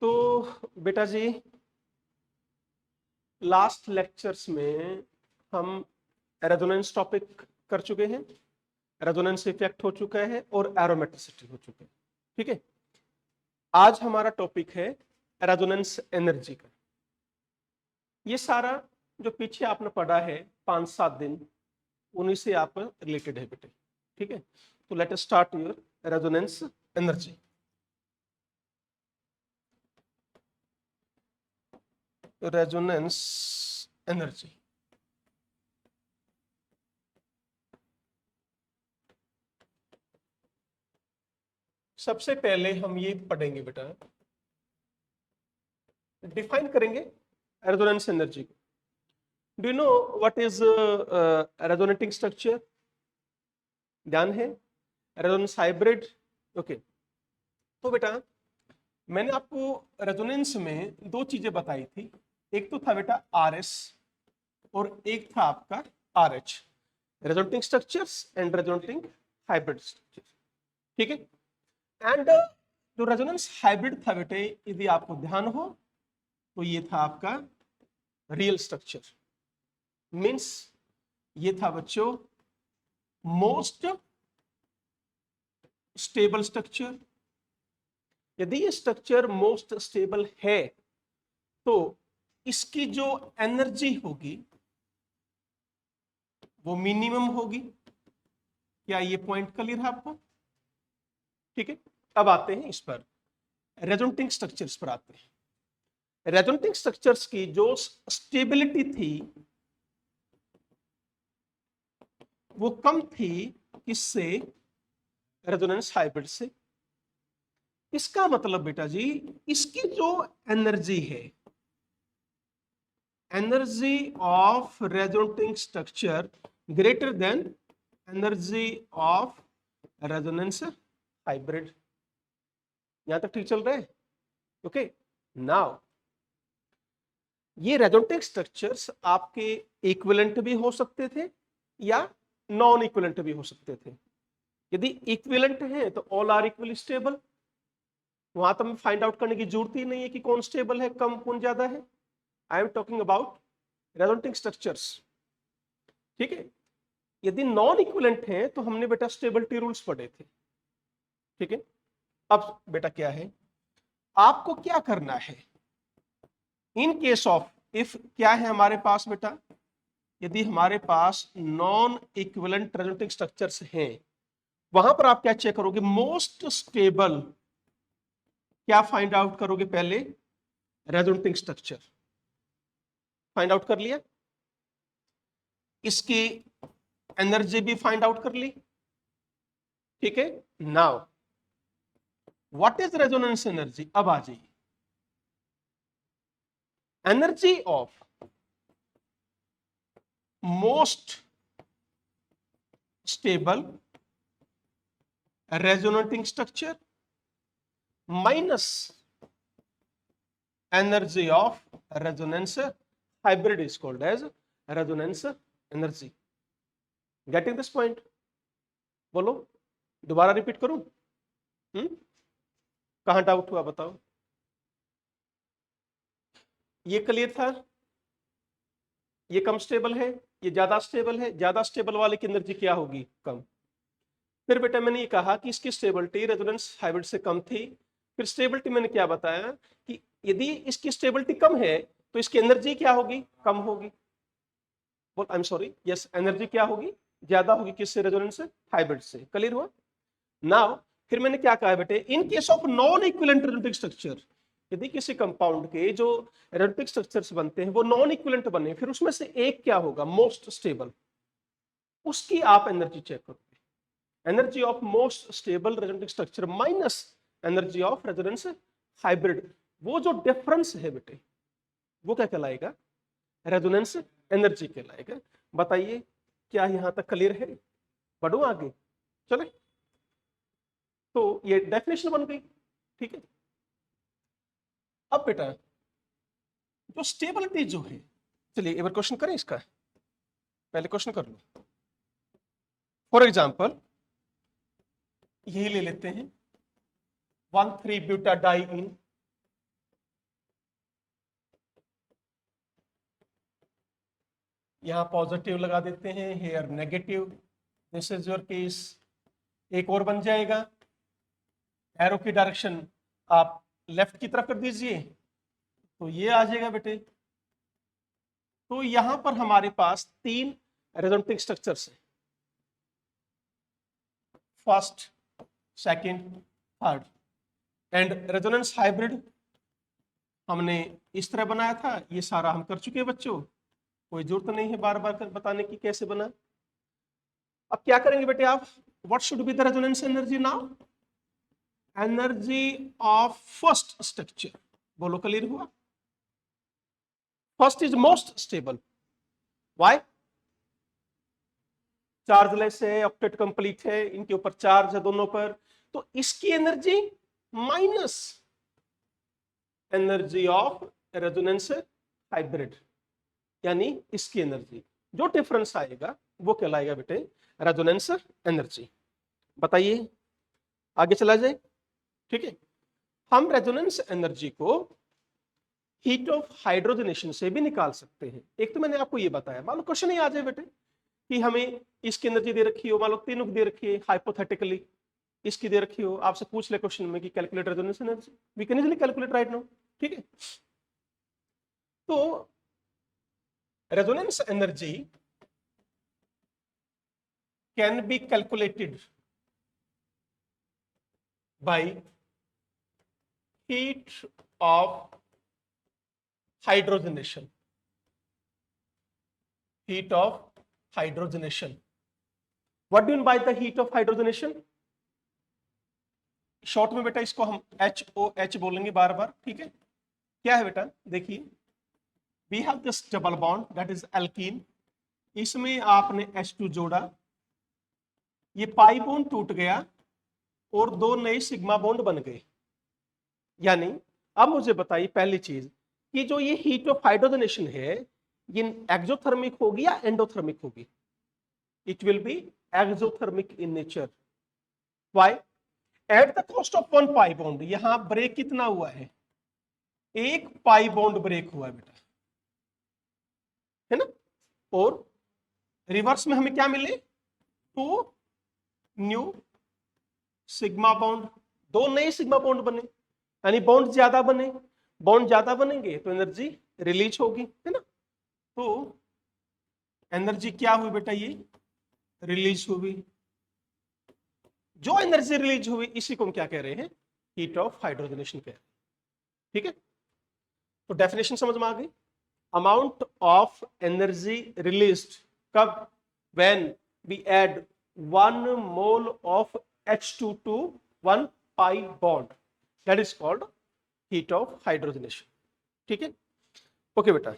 तो बेटा जी, last lectures में हम रेजोनेंस टॉपिक कर चुके हैं, रेजोनेंस इफेक्ट हो चुका है और एरोमेट्रिसिटी हो चुके हैं। ठीक है, आज हमारा टॉपिक है रेजोनेंस एनर्जी का। ये सारा जो पीछे आपने पढ़ा है 5-7 दिन, उन्हीं से आप रिलेटेड है बेटे। ठीक है, तो let us start your resonance energy. Resonance energy, सबसे पहले हम ये पढ़ेंगे बेटा, डिफाइन करेंगे रेजोनेंस एनर्जी को। Do you know what is resonating structure? ध्यान है? Resonance hybrid. ओके, तो बेटा मैंने आपको रेजोनेंस में दो चीजें बताई थी। एक तो था बेटा RS और एक था आपका RH, resonating structures and resonating hybrid structure. ठीक है, एंड जो रेजोनेंस हाइब्रिड था बेटे, यदि आपको ध्यान हो तो ये था आपका रियल स्ट्रक्चर। मीन्स ये था बच्चों मोस्ट स्टेबल स्ट्रक्चर। यदि ये स्ट्रक्चर मोस्ट स्टेबल है तो इसकी जो एनर्जी होगी वो मिनिमम होगी। क्या ये पॉइंट क्लियर है आपको? ठीक है, अब आते हैं इस पर, रेजोनेटिंग स्ट्रक्चर्स पर आते हैं। रेजोनेटिंग स्ट्रक्चर्स की जो स्टेबिलिटी थी वो कम थी किससे? रेजोनेंस हाइब्रिड से। इसका मतलब बेटा जी, इसकी जो एनर्जी है, energy of resonating structure greater than energy of resonance hybrid. यहां तक ठीक चल रहा है? ओके, नाउ ये रेजोनेटिंग स्ट्रक्चर्स आपके इक्विवेलेंट भी हो सकते थे या नॉन इक्विवेलेंट भी हो सकते थे। यदि इक्विवेलेंट है तो ऑल आर इक्वली स्टेबल, वहां तो हमें फाइंड आउट करने की जरूरत ही नहीं है कि कौन स्टेबल है, कम कौन ज्यादा है। I am talking about resonating structures. ठीक है, यदि नॉन इक्विवेलेंट है तो हमने बेटा स्टेबिलिटी रूल्स पढ़े थे। ठीक है, अब बेटा क्या है, आपको क्या करना है इन केस ऑफ इफ, क्या है हमारे पास बेटा, यदि हमारे पास नॉन इक्विवेलेंट रेजोनेटिंग स्ट्रक्चर्स हैं, वहां पर आप क्या चेक करोगे? मोस्ट स्टेबल क्या फाइंड आउट करोगे? पहले रेजोनेटिंग स्ट्रक्चर फाइंड आउट कर लिया, इसकी एनर्जी भी फाइंड आउट कर ली। ठीक है, now what is resonance energy? अब आ जाइए, energy of most stable resonating structure minus energy of resonance hybrid is called as resonance energy. Getting this point? बोलो, दोबारा रिपीट करूं? कहां डाउट हुआ बताओ? ये क्लियर था? ये कम स्टेबल है, ये ज्यादा स्टेबल है। ज्यादा स्टेबल वाले की एनर्जी क्या होगी? कम। फिर बेटा मैंने ये कहा कि इसकी स्टेबिलिटी रेजोनेंस हाइब्रिड से कम थी। फिर स्टेबिलिटी मैंने क्या बताया कि यदि इसकी स्टेबिलिटी कम है तो इसकी एनर्जी क्या होगी? कम होगी। बोल, I am sorry, yes, energy क्या होगी? ज्यादा होगी। किससे? रेजोनेंस हाइब्रिड से। क्लियर हुआ? नाउ फिर मैंने क्या कहा बेटे, in case of non equivalent resonating structure, यदि किसी कंपाउंड के जो रेजोनेटिक स्ट्रक्चर्स बनते हैं वो नॉन इक्विवेलेंट बने, फिर उसमें से एक क्या होगा? Most stable. उसकी आप एनर्जी चेक करोगे, energy of most stable resonating structure minus energy of resonance hybrid. वो जो डिफरेंस है बेटे, वो क्या कहलाएगा? रेजोनेंस एनर्जी कहलाएगा। बताइए, क्या यहां तक क्लियर है? बढ़ो आगे, चले। तो ये डेफिनेशन बन गई। ठीक है, अब बेटा जो स्टेबिलिटी जो है, चलिए एक बार क्वेश्चन करें इसका, पहले क्वेश्चन कर लो। फॉर एग्जांपल यही ले लेते हैं 1,3 ब्यूटाडाइइन यहाँ पॉजिटिव लगा देते हैं, here negative, this is your case. एक और बन जाएगा, एरो की डायरेक्शन आप लेफ्ट की तरफ कर दीजिए तो ये आ जाएगा बेटे। तो यहां पर हमारे पास 3 रेजोनेटिंग स्ट्रक्चर्स हैं, first, second, third. And resonance hybrid हमने इस तरह बनाया था, ये सारा हम कर चुके हैं बच्चों, कोई जरूरत नहीं है बार बार बताने की कैसे बना। अब क्या करेंगे बेटे आप, what should be the resonance energy now, energy of first structure. बोलो क्लियर हुआ? First is most stable, why? Chargeless है, ऑक्टेट कंप्लीट है, इनके ऊपर चार्ज है दोनों पर, तो इसकी energy minus energy of resonance hybrid, यानी इसकी एनर्जी, जो डिफरेंस आएगा वो कहलाएगा बेटे रेजोनेंस एनर्जी। बताइए, आगे चला जाए। ठीक है, हम रेजोनेंस एनर्जी को हीट ऑफ हाइड्रोजनेशन से भी निकाल सकते हैं। एक तो मैंने आपको ये बताया, मान लो क्वेश्चन ही आ जाए बेटे कि हमें इसकी एनर्जी दे रखी हो, मान लो तीनों की दे रखी है हाइपोथेटिकली, इसकी दे रखी हो, आपसे पूछ ले क्वेश्चन में कि calculate resonance energy, we can easily calculate right now. ठीक है, तो resonance energy can be calculated by heat of hydrogenation, heat of hydrogenation. What do you mean by the heat of hydrogenation? Short में बेटा इसको हम HOH बोलेंगे बार बार। ठीक है, क्या है बेटा, देखिए, we have this double bond that is alkene, इसमें आपने H2 जोड़ा, ये पाई बॉन्ड टूट गया और 2 नए सिग्मा बॉन्ड बन गए। यानी अब मुझे बताइए पहली चीज कि जो ये हीट ऑफ हाइड्रोजनेशन है ये एक्सोथर्मिक होगी या एंडोथर्मिक होगी? It will be exothermic in nature. Why? At the cost of 1 pi bond, यहां ब्रेक कितना हुआ है, 1 पाई बॉन्ड ब्रेक हुआ है बेटा, है ना। और रिवर्स में हमें क्या मिले, 2 न्यू सिग्मा बॉन्ड, 2 नए सिग्मा बॉन्ड बने, यानी बॉन्ड ज्यादा बने, बॉन्ड ज्यादा बनेंगे तो एनर्जी रिलीज होगी, है ना। तो एनर्जी क्या हुई बेटा, ये रिलीज हुई। जो एनर्जी रिलीज हुई इसी को हम क्या कह रहे हैं, हीट ऑफ हाइड्रोजनेशन कह रहे हैं। ठीक है, तो डेफिनेशन समझ में आ गई। अमाउंट ऑफ एनर्जी रिलीज्ड कब, when we add 1 mole of H2 to 1 pi bond, that is called heat of hydrogenation। ठीक है, ओके बेटा।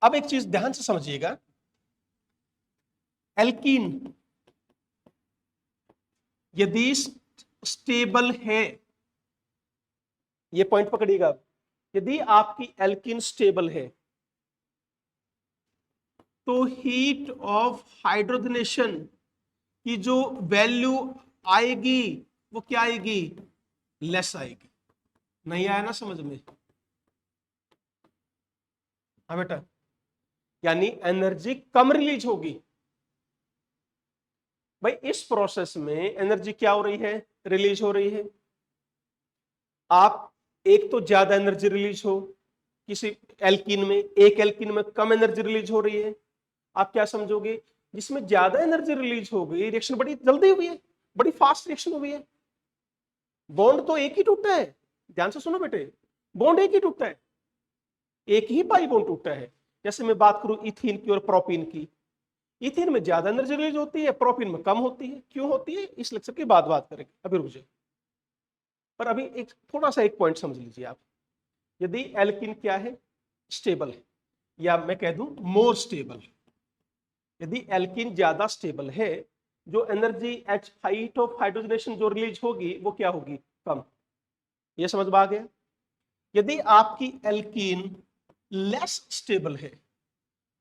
अब एक चीज ध्यान से समझिएगा, एल्कीन यदि स्टेबल है, ये पॉइंट पकड़िएगा, यदि आपकी एल्कीन स्टेबल है तो हीट ऑफ हाइड्रोजनेशन की जो वैल्यू आएगी वो क्या आएगी, लेस आएगी। नहीं आया ना समझ में? हाँ बेटा, यानी एनर्जी कम रिलीज होगी। भाई इस प्रोसेस में एनर्जी क्या हो रही है, रिलीज हो रही है। आप एक तो ज्यादा एनर्जी रिलीज हो किसी एल्कीन में, एक एल्कीन में कम एनर्जी रिलीज हो रही है, आप क्या समझोगे, जिसमें ज्यादा एनर्जी रिलीज हो गई, रिएक्शन बड़ी जल्दी हुई है, बड़ी फास्ट रिएक्शन हुई है। बॉन्ड तो एक ही टूटा है, ध्यान से सुनो बेटे, बॉन्ड एक ही टूटा है, एक ही पाई बॉन्ड टूटा है। जैसे मैं बात करूं इथीन की और प्रोपीन की, इथीन में ज्यादा एनर्जी रिलीज होती है, प्रोपीन में कम होती है। क्यों होती है, इस लेक्चर के बाद बात करेंगे, अभी रुक जाइए। पर अभी एक थोड़ा सा एक पॉइंट समझ लीजिए आप, यदि एल्कीन क्या है, स्टेबल है, या मैं कह दूं मोर स्टेबल, यदि एल्कीन ज्यादा स्टेबल है, जो energy H height of hydrogenation जो रिलीज होगी वो क्या होगी, कम। ये समझ में आ गया। यदि आपकी एल्कीन लेस स्टेबल है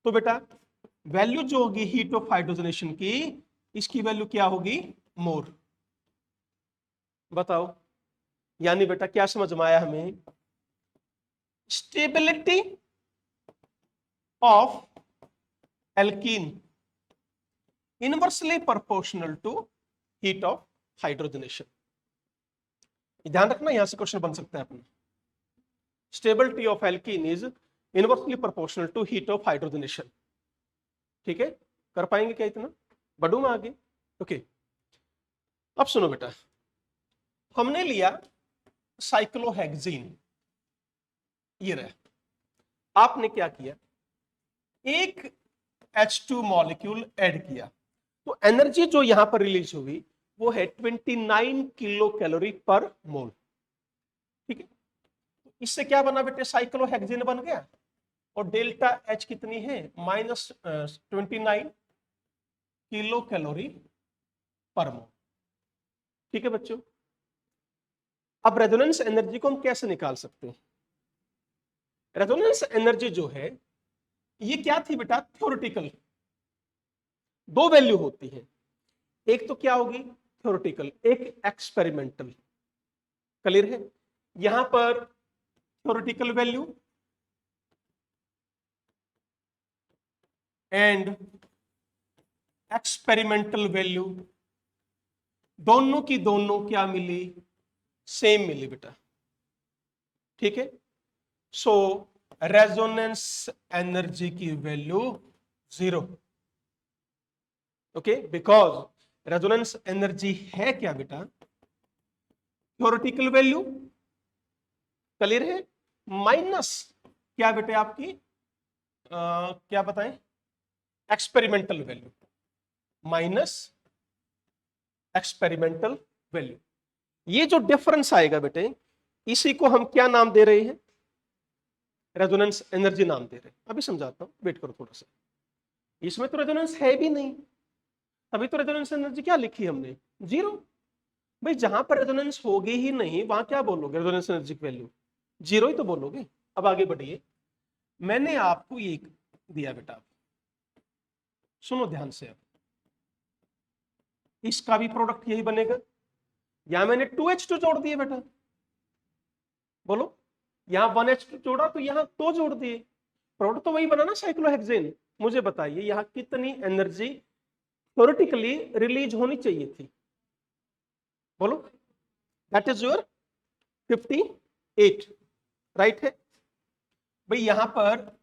तो बेटा वैल्यू जो होगी हीट ऑफ हाइड्रोजनेशन की, इसकी वैल्यू क्या होगी, मोर। बताओ, यानी बेटा क्या समझ में आया हमें, stability of alkene inversely proportional to heat of hydrogenation. ध्यान रखना, यहां से क्वेश्चन बन सकता है अपना। Stability of alkene is inversely proportional to heat of hydrogenation. ठीक है, कर पाएंगे क्या इतना? बढ़ू मैं आगे। ओके, अब सुनो बेटा, हमने लिया साइक्लोहेक्सीन, ये रहा। आपने क्या किया, एक H2 मॉलिक्यूल ऐड किया, तो एनर्जी जो यहां पर रिलीज हुई वो है 29 किलो कैलोरी पर मोल। ठीक है, इससे क्या बना बेटे, साइक्लोहेक्सीन बन गया, और डेल्टा H कितनी है, -29 किलो कैलोरी पर मोल। ठीक है बच्चों, अब रेजोनेंस एनर्जी को हम कैसे निकाल सकते हैं? रेजोनेंस एनर्जी जो है ये क्या थी बेटा, थ्योरेटिकल। दो वैल्यू होती है, एक तो क्या होगी थ्योरेटिकल, एक एक्सपेरिमेंटल। क्लियर है? यहां पर theoretical value and experimental value दोनों की दोनों क्या मिली, सेम मिली बेटा। ठीक है, सो रेजोनेंस एनर्जी की value 0। Okay, because resonance energy है क्या बेटा, थ्योरेटिकल वैल्यू। क्लियर है? माइनस क्या बेटे आपकी क्या बताएं, experimental value, minus experimental value. ये जो डिफरेंस आएगा बेटे, इसी को हम क्या नाम दे रहे हैं, रेजोनेंस एनर्जी नाम दे रहे हैं। अभी समझाता हूं, वेट करो थोड़ा सा। इसमें तो रेजोनेंस है भी नहीं, अभी तो रेजोनेंस एनर्जी क्या लिखी हमने, 0। भाई जहां पर रेजोनेंस होगी ही नहीं वहां क्या बोलोगे, रेजोनेंस एनर्जी की वैल्यू 0 ही तो बोलोगे। अब आगे बढ़िए, मैंने आपको ये दिया बेटा, सुनो ध्यान से। अब इसका भी प्रोडक्ट यही बनेगा, यहां मैंने 2H2 जोड़ दिए बेटा, बोलो, यहां 1H2 जोड़ा तो यहां 2 जोड़ दिए, प्रोडक्ट तो वही बना ना, साइक्लोहेक्सेन। मुझे बताइए यहां कितनी एनर्जी थ्योरेटिकली रिलीज होनी चाहिए थी, बोलो। दैट इज योर 58, राइट है भाई। यहां पर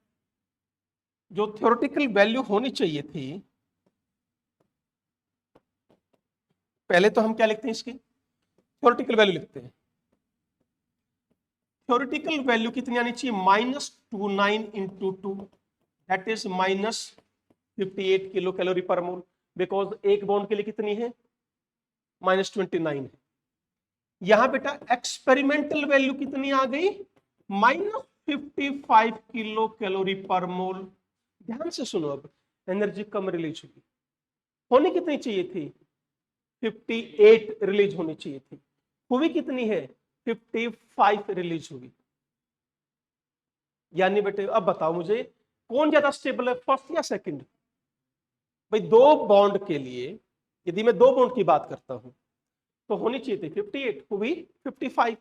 जो थ्योरेटिकल वैल्यू होनी चाहिए थी, पहले तो हम क्या लिखते हैं, इसकी थ्योरेटिकल वैल्यू लिखते हैं। थ्योरेटिकल वैल्यू कितनी आनी चाहिए, -29 into 2, that is -58 kilo calorie पर मोल। बिकॉज एक बॉन्ड के लिए कितनी है, -29 है। यहां बेटा एक्सपेरिमेंटल वैल्यू कितनी आ गई, -55 किलो कैलोरी पर मोल। ध्यान से सुनो, अब एनर्जी कम रिलीज हुई, होनी कितनी चाहिए थी, 58 रिलीज होनी चाहिए थी, हुई कितनी है, 55 रिलीज हुई। यानी बेटे अब बताओ मुझे कौन ज्यादा स्टेबल है, फर्स्ट या सेकंड? भाई दो बॉन्ड के लिए यदि मैं दो बॉन्ड की बात करता हूं तो होनी चाहिए थी 58, हुई 55।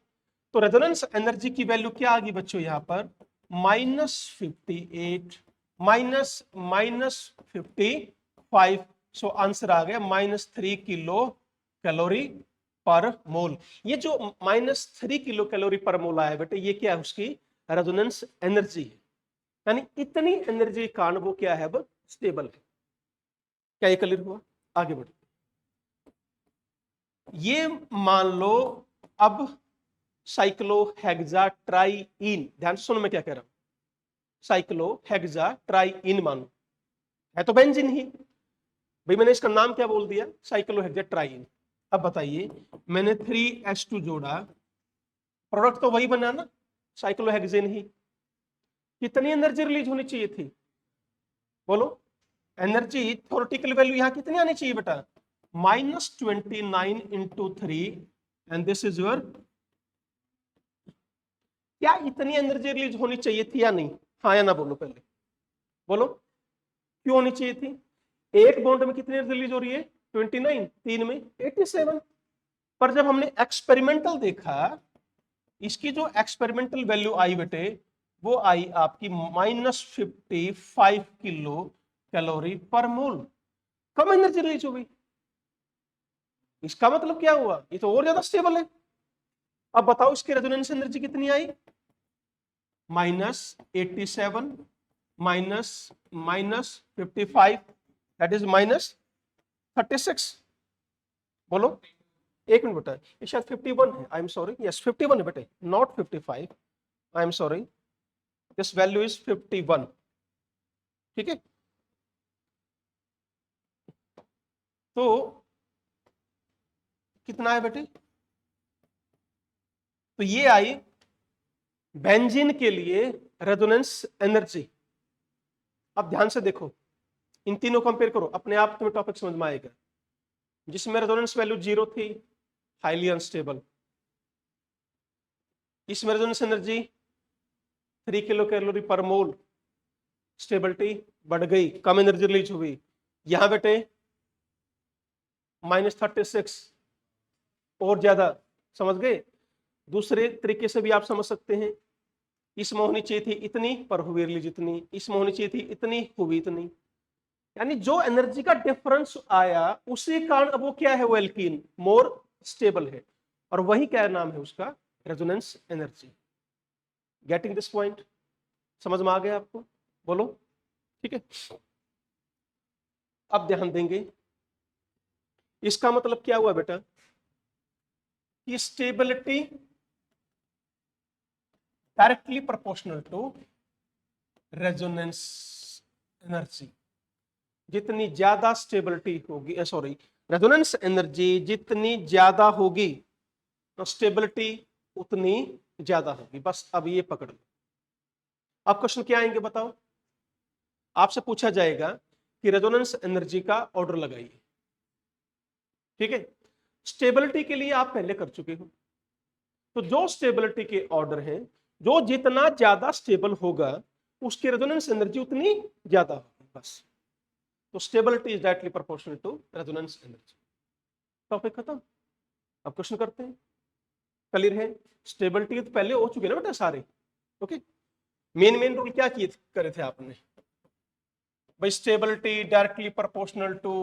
तो रेजोनेंस एनर्जी की वैल्यू क्या आ गई बच्चों, यहां पर -58 -55। सो आंसर आ गया -3 किलो कैलोरी पर मोल। ये जो -3 किलो कैलोरी पर मोल आया बेटे, ये क्या है, उसकी रेजोनेंस एनर्जी है। यानी इतनी एनर्जी कारण वो क्या है, अब स्टेबल है। क्या ये क्लियर हुआ? आगे बढ़ो, ये मान लो अब साइक्लोहेक्साट्राइइन, ध्यान से सुनो मैं क्या कह रहा हूं, साइक्लोहेक्साट्राइइन मानो, है तो बेंजीन ही भाई, मैंने इसका नाम क्या बोल दिया, साइक्लोहेक्साट्राइइन। अब बताइए, मैंने 3H2 जोड़ा, प्रोडक्ट तो वही बना ना, साइक्लोहेक्सेन ही। कितनी एनर्जी रिलीज होनी चाहिए थी, बोलो। एनर्जी थ्योरेटिकल वैल्यू यहां कितनी आनी चाहिए बेटा, -29 into 3, and this is your, क्या इतनी एनर्जी रिलीज होनी चाहिए थी या नहीं, हाँ या ना बोलो पहले, बोलो क्यों होनी चाहिए थी। एक बॉन्ड में कितनी एनर्जी रिलीज हो रही है, 29, तीन में 87। पर जब हमने एक्सपेरिमेंटल देखा, इसकी जो एक्सपेरिमेंटल वैल्यू आई बेटे वो आई आपकी -55 किलो कैलोरी पर मोल, कम एनर्जी रिलीज हो गई। इसका मतलब क्या हुआ, ये तो और ज्यादा स्टेबल है। अब बताओ इसकी रेजोनेंस एनर्जी कितनी आई, -87 माइनस -55, दैट इज -36। बोलो, एक मिनट बेटा, ये शायद 51 है, आई एम सॉरी, यस 51 है बेटे, not 55, I am sorry, this value is 51। ठीक है, तो कितना है बेटे, तो ये आई बेंजीन के लिए रेजोनेंस एनर्जी। अब ध्यान से देखो, इन तीनों कंपेयर करो, अपने आप तुम्हें टॉपिक समझ में आएगा। जिसमें रेजोनेंस वैल्यू 0 थी, हाईली अनस्टेबल। इसमें रेजोनेंस एनर्जी 3 किलो कैलोरी पर मोल, स्टेबिलिटी बढ़ गई, कम एनर्जी रिलीज हुई। यहां बेटे -36 और ज्यादा, समझ गए। दूसरे तरीके से भी आप समझ सकते हैं, इसमें होनी चाहिए थी इतनी पर हुई रिलीज इतनी, इसमें होनी चाहिए थी इतनी, हुई इतनी। यानी जो एनर्जी का डिफरेंस आया उसी कारण अब वो क्या है, वो एल्कीन मोर स्टेबल है, और वही क्या नाम है उसका, resonance energy. Getting this point, समझ में आ गया आपको, बोलो। ठीक है, अब ध्यान देंगे, इसका मतलब क्या हुआ बेटा कि stability directly proportional to resonance energy. जितनी ज्यादा स्टेबिलिटी होगी, सॉरी, रेजोनेंस एनर्जी जितनी ज्यादा होगी तो स्टेबिलिटी उतनी ज्यादा होगी। बस अब ये पकड़ लो। अब क्वेश्चन क्या आएंगे बताओ, आपसे पूछा जाएगा कि रेजोनेंस एनर्जी का ऑर्डर लगाइए। ठीक है, स्टेबिलिटी के लिए आप पहले कर चुके हो, तो जो स्टेबिलिटी के ऑर्डर हैं, जो जितना ज्यादा स्टेबल होगा उसकी रेजोनेंस एनर्जी उतनी ज्यादा होगी, बस। तो stability is directly proportional to resonance energy. Topic खत्म। अब क्वेश्चन करते हैं, क्लियर है। स्टेबिलिटी तो पहले हो चुके ना बेटा सारे, ओके। मेन रूल क्या किए करे थे आपने भाई, stability directly proportional to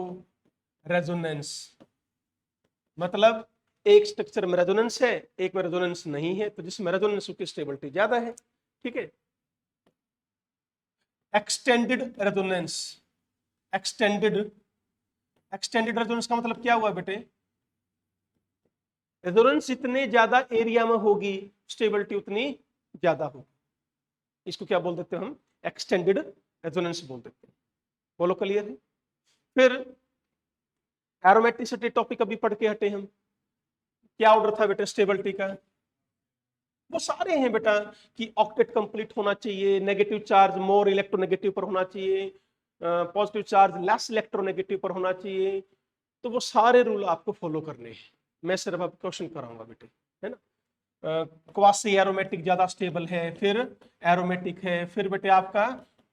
resonance, मतलब एक स्ट्रक्चर में रेजोनेंस है, एक में रेजोनेंस नहीं है, तो जिसमें रेजोनेंस उसकी स्टेबिलिटी ज्यादा है। ठीक है, extended resonance, extended extended resonance का मतलब क्या हुआ बेटे, रेजोनेंस जितने ज्यादा एरिया में होगी स्टेबिलिटी उतनी ज्यादा होगी। इसको क्या बोल देते हैं हम, एक्सटेंडेड रेजोनेंस बोल देते हैं। बोलो, क्लियर है। फिर एरोमेटिसिटी टॉपिक अभी पढ़ के हटे हम, क्या ऑर्डर था बेटा स्टेबिलिटी का, वो सारे हैं बेटा कि ऑक्टेट कंप्लीट होना चाहिए, नेगेटिव चार्ज मोर इलेक्ट्रोनेगेटिव पर होना चाहिए, पॉजिटिव चार्ज लेस इलेक्ट्रोनेगेटिव पर होना चाहिए। तो वो सारे रूल आपको फॉलो करने हैं, मैं सिर्फ अब क्वेश्चन कराऊंगा बेटे, है ना। क्वासी एरोमेटिक ज्यादा स्टेबल है, फिर एरोमेटिक है, फिर बेटे आपका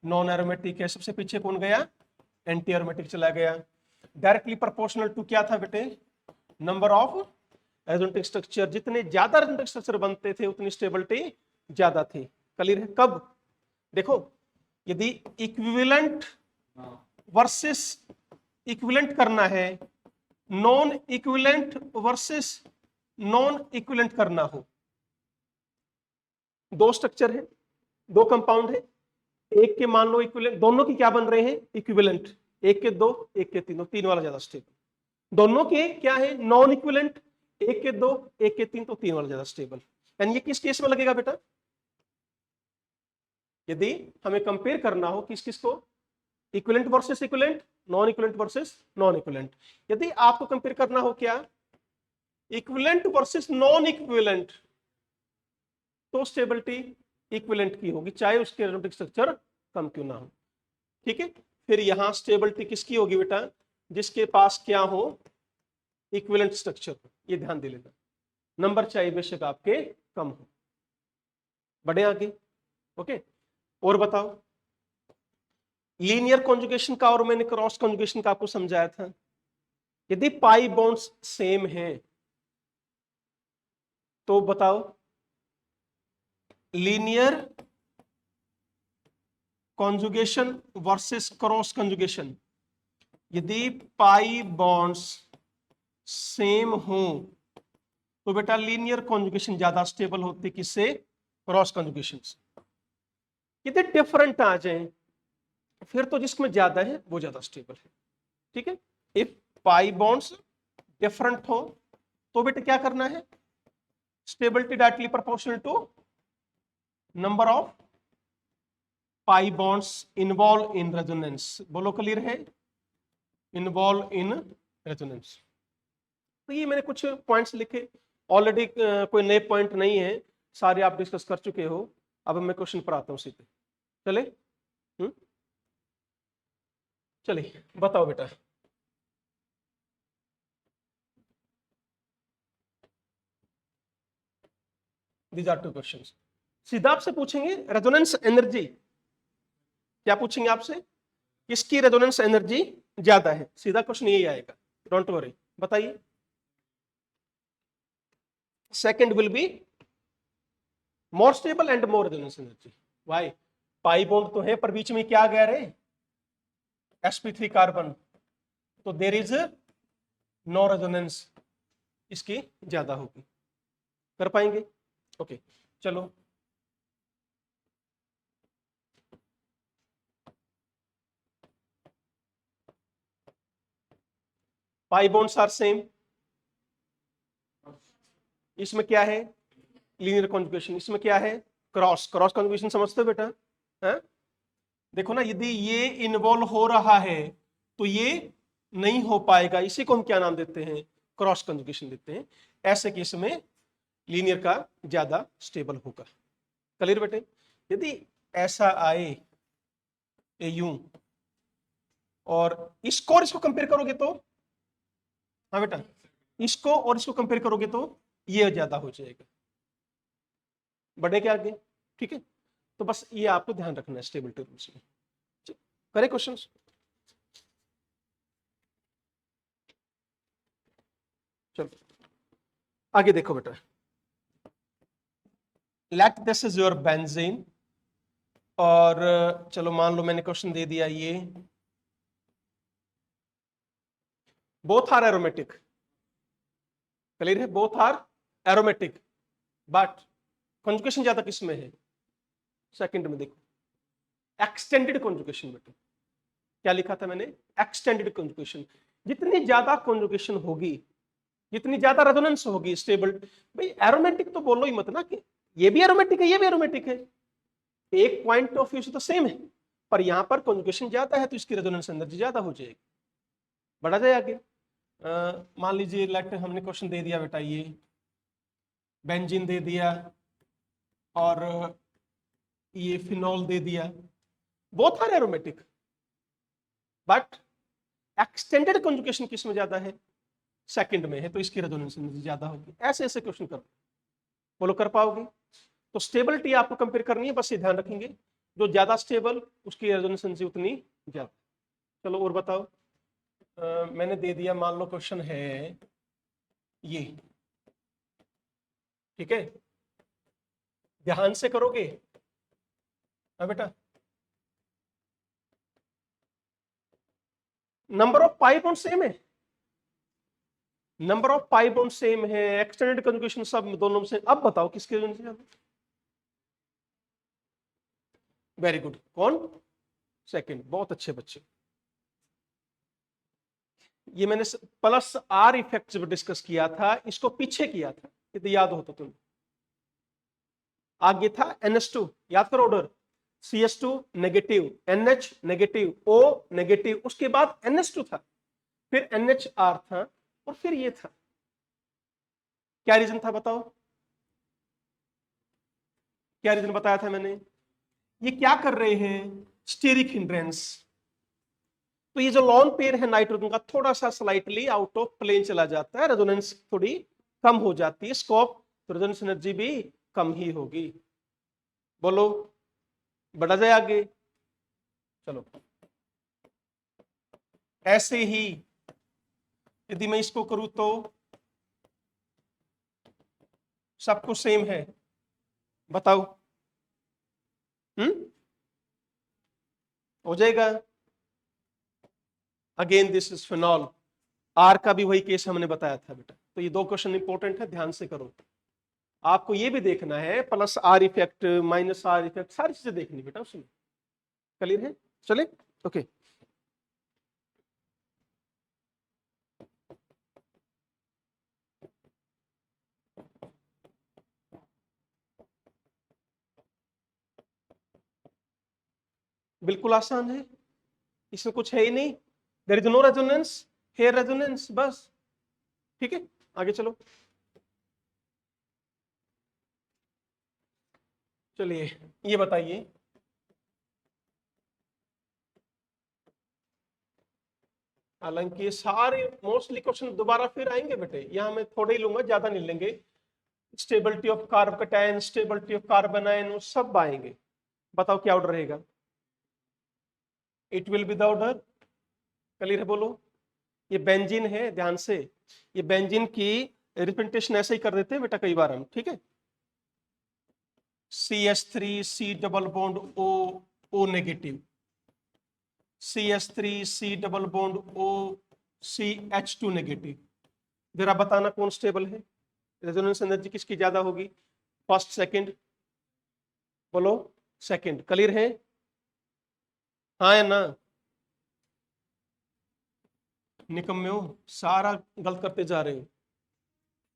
नॉन एरोमेटिक है, सबसे पीछे कौन गया, एंटी एरोमेटिक चला गया। डायरेक्टली प्रोपोर्शनल टू क्या था बेटे, नंबर ऑफ रेजोनेटिक स्ट्रक्चर, जितने ज्यादा रेजोनेटिक स्ट्रक्चर बनते थे उतनी स्टेबिलिटी ज्यादा थी। क्लियर है। कब, देखो, यदि इक्विवेलेंट वर्सेस इक्विवेलेंट करना है, non equivalent versus non equivalent करना हो, दो स्ट्रक्चर है, दो कंपाउंड है, एक के मान लो इक्विवेलेंट, दोनों की क्या बन रहे हैं, इक्विवेलेंट, एक के दो, एक के तीन, तीन वाला ज्यादा स्टेबल। दोनों के क्या है, नॉन इक्विवेलेंट, एक के दो, एक के तीन, तो तीन वाला ज्यादा स्टेबल। यानी ये किस केस में लगेगा बेटा, यदि हमें कंपेयर करना हो किस किस को, equivalent versus equivalent, non equivalent versus non equivalent. यदि आपको कंपेयर करना हो क्या, इक्विवेलेंट वर्सेस नॉन इक्विवेलेंट, तो स्टेबिलिटी इक्विवेलेंट की होगी, चाहे उसके एरोमेटिक स्ट्रक्चर कम क्यों ना हो। ठीक है, फिर यहां स्टेबिलिटी किसकी होगी बेटा, जिसके पास क्या हो, इक्विवेलेंट स्ट्रक्चर, ये ध्यान दे लेना। नंबर चाहिए बेशक आपके कम हो। बढ़े आगे, ओके। और बताओ, लीनियर कॉन्जुगेशन का और मैंने क्रॉस कॉन्जुगेशन का आपको समझाया था। यदि पाई बॉन्ड्स सेम हैं तो बताओ, linear conjugation versus cross conjugation. यदि पाई बॉन्ड्स सेम हो तो बेटा लीनियर कॉन्जुगेशन ज्यादा स्टेबल होती है किससे? क्रॉस कॉन्जुगेशन से। यदि डिफरेंट आ जाए फिर तो जिसमें ज्यादा है वो ज्यादा स्टेबल है। ठीक है, इफ पाई बॉन्ड्स डिफरेंट हो तो बेटा क्या करना है? Stability directly proportional to number of pi bonds involve in resonance. बोलो क्लियर है? Involve in resonance. तो ये मैंने कुछ पॉइंट्स लिखे ऑलरेडी, कोई नए पॉइंट नहीं है, सारे आप डिस्कस कर चुके हो। अब मैं क्वेश्चन पर आता हूं सीधे। चले चलिए बताओ बेटा। These are two questions. सीधा आपसे पूछेंगे रेजोनेंस एनर्जी, क्या पूछेंगे आपसे? किसकी रेजोनेंस एनर्जी ज्यादा है? सीधा क्वेश्चन यही आएगा, डोंट वरी। बताइए। Second will be more stable and more resonance energy. Why? Pi bond तो है पर बीच में क्या गैर है? sp3 कार्बन, तो देयर इज नो रेजोनेंस, इसकी ज्यादा होगी। कर पाएंगे? ओके चलो। पाई बॉन्ड्स आर सेम, इसमें क्या है? Linear conjugation. इसमें क्या है? क्रॉस। क्रॉस कॉन्जुगेशन समझते हो बेटा? है? देखो ना, यदि ये इन्वॉल्व हो रहा है तो ये नहीं हो पाएगा, इसी को हम क्या नाम देते हैं? क्रॉस कॉन्जुगेशन देते हैं। ऐसे केस में लीनियर का ज्यादा स्टेबल होगा। क्लियर बेटे? यदि ऐसा आए ए यूं और इसको कंपेयर करोगे तो, हाँ बेटा, इसको और इसको कंपेयर करोगे तो ये ज्यादा हो जाएगा। बढ़ेगा आगे? ठीक है, तो बस ये आपको ध्यान रखना है स्टेबिलिटी रूल्स में। करे क्वेश्चंस? चलो आगे देखो बेटा। Let this is your benzene, और चलो मान लो मैंने क्वेश्चन दे दिया ये, बोथ आर एरोमेटिक। क्लियर है? Both are aromatic, but conjugation ज्यादा किस में है? सेकंड में। देखो एक्सटेंडेड कॉन्जुगेशन बेटा, क्या लिखा था मैंने? Extended conjugation. जितनी ज्यादा कॉन्जुगेशन होगी, जितनी ज्यादा रेजोनेंस होगी स्टेबल। भाई एरोमेटिक तो बोलो ही मत ना कि ये भी एरोमेटिक है ये भी एरोमेटिक है, एक पॉइंट ऑफ व्यू से तो सेम है, पर यहां पर कॉन्जुगेशन ज्यादा है तो इसकी रेजोनेंस एनर्जी ज्यादा हो जाएगी। बढ़ा जाए आगे। मान लीजिए लेट, हमने क्वेश्चन दे दिया बेटा, ये बेंजीन दे दिया और ये फिनॉल दे दिया, both are aromatic, but extended conjugation किस में ज्यादा है? सेकंड में है, तो इसकी रेजोनेंस एनर्जी ज्यादा होगी। ऐसे ऐसे क्वेश्चन करो, फॉलो कर पाओगे? तो स्टेबिलिटी आपको कंपेयर करनी है, बस ये ध्यान रखेंगे, जो ज्यादा स्टेबल उसकी रेजोनेंस एनर्जी उतनी ज्यादा। चलो और बताओ। मैंने दे दिया, मान लो क्वेश्चन है ये, ठीक है, ध्यान से करोगे? हाँ बेटा, number of pi bond same है, number of pi bond same है, एक्सटेंडेड कॉन्जुगेशन सब दोनों से। अब बताओ किसके रेजोनेंस ज्यादा? वेरी गुड, कौन? सेकंड। बहुत अच्छे बच्चे। ये मैंने प्लस आर इफेक्ट जब डिस्कस किया था, इसको पीछे किया था, यदि याद हो तो तुम्हें। आगे था NH2, याद करो order. CH2 negative, NH negative, O negative, उसके बाद NH2 था, फिर NHR था, और फिर ये था। क्या रीजन था बताओ? क्या रीजन बताया था मैंने? ये क्या कर रहे हैं? Steric hindrance. तो ये जो लॉन पेयर है नाइट्रोजन का, थोड़ा सा स्लाइटली आउट ऑफ प्लेन चला जाता है, रेजोनेंस थोड़ी कम हो जाती है, स्कोप तो रेजोनेंस एनर्जी भी कम ही होगी। बोलो, बढ़ा जाए आगे? चलो ऐसे ही यदि मैं इसको करूं तो सब कुछ सेम है, बताओ। हो जाएगा। Again this is phenol, R का भी वही केस हमने बताया था बेटा। तो ये दो क्वेश्चन इंपॉर्टेंट है, ध्यान से करो। आपको ये भी देखना है plus R effect minus are effect, सारी चीजें देखनी बेटा उसमें। क्लियर है? चले ओके। बिल्कुल आसान है, इसमें कुछ है ही नहीं। There is no resonance, here resonance, बस। ठीक है, आगे चलो। चलिए ये बताइए, हालांकि सारे मोस्टली क्वेश्चन दोबारा फिर आएंगे बेटे, यहाँ मैं थोड़े ही लूंगा, ज्यादा नहीं लेंगे। Stability of carbocation, stability of carbon ion, वो सब आएंगे। बताओ क्या ऑर्डर रहेगा? It will be the order. Clear है? बोलो। ये बेंजीन है, ध्यान से। ये बेंजीन की रिप्रेजेंटेशन ऐसे ही कर देते हैं बेटा कई बार हम, ठीक है। CH3 C double bond O, O negative, CH3 C double bond O CH2 negative. जरा बताना कौन स्टेबल है, रेजोनेंस एनर्जी किसकी ज्यादा होगी? First second? बोलो। सेकंड। क्लियर है? हाँ या ना? निकम्मे हो, सारा गलत करते जा रहे हो।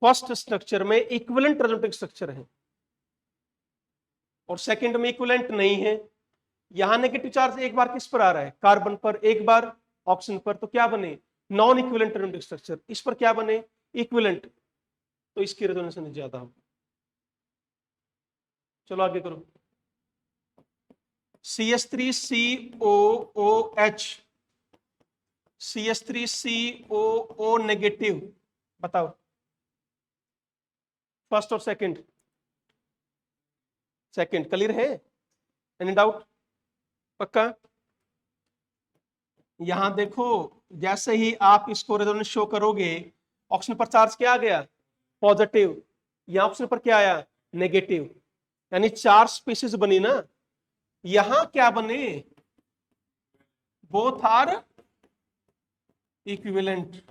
फर्स्ट स्ट्रक्चर में इक्विवेलेंट रेजोनेटिंग स्ट्रक्चर है और सेकंड में इक्विवेलेंट नहीं है। यहां नेगेटिव चार्ज एक बार किस पर आ रहा है? कार्बन पर, एक बार ऑक्सीजन पर, तो क्या बने? Non equivalent resonating structure. इस पर क्या बने? इक्विवेलेंट, तो इसकी रेजोनेंस ज्यादा होगी। चलो आगे करो। CH3COOH, CH3COO नेगेटिव, बताओ फर्स्ट और सेकंड? सेकंड। क्लियर है? Any doubt? पक्का? यहां देखो, जैसे ही आप इसको रेजोनेंस शो करोगे, ऑक्सीजन पर चार्ज क्या आ गया? पॉजिटिव। यहां ऑक्सीजन पर क्या आया? नेगेटिव। यानी चार स्पीशीज बनी ना। यहां क्या बने? Both are equivalent.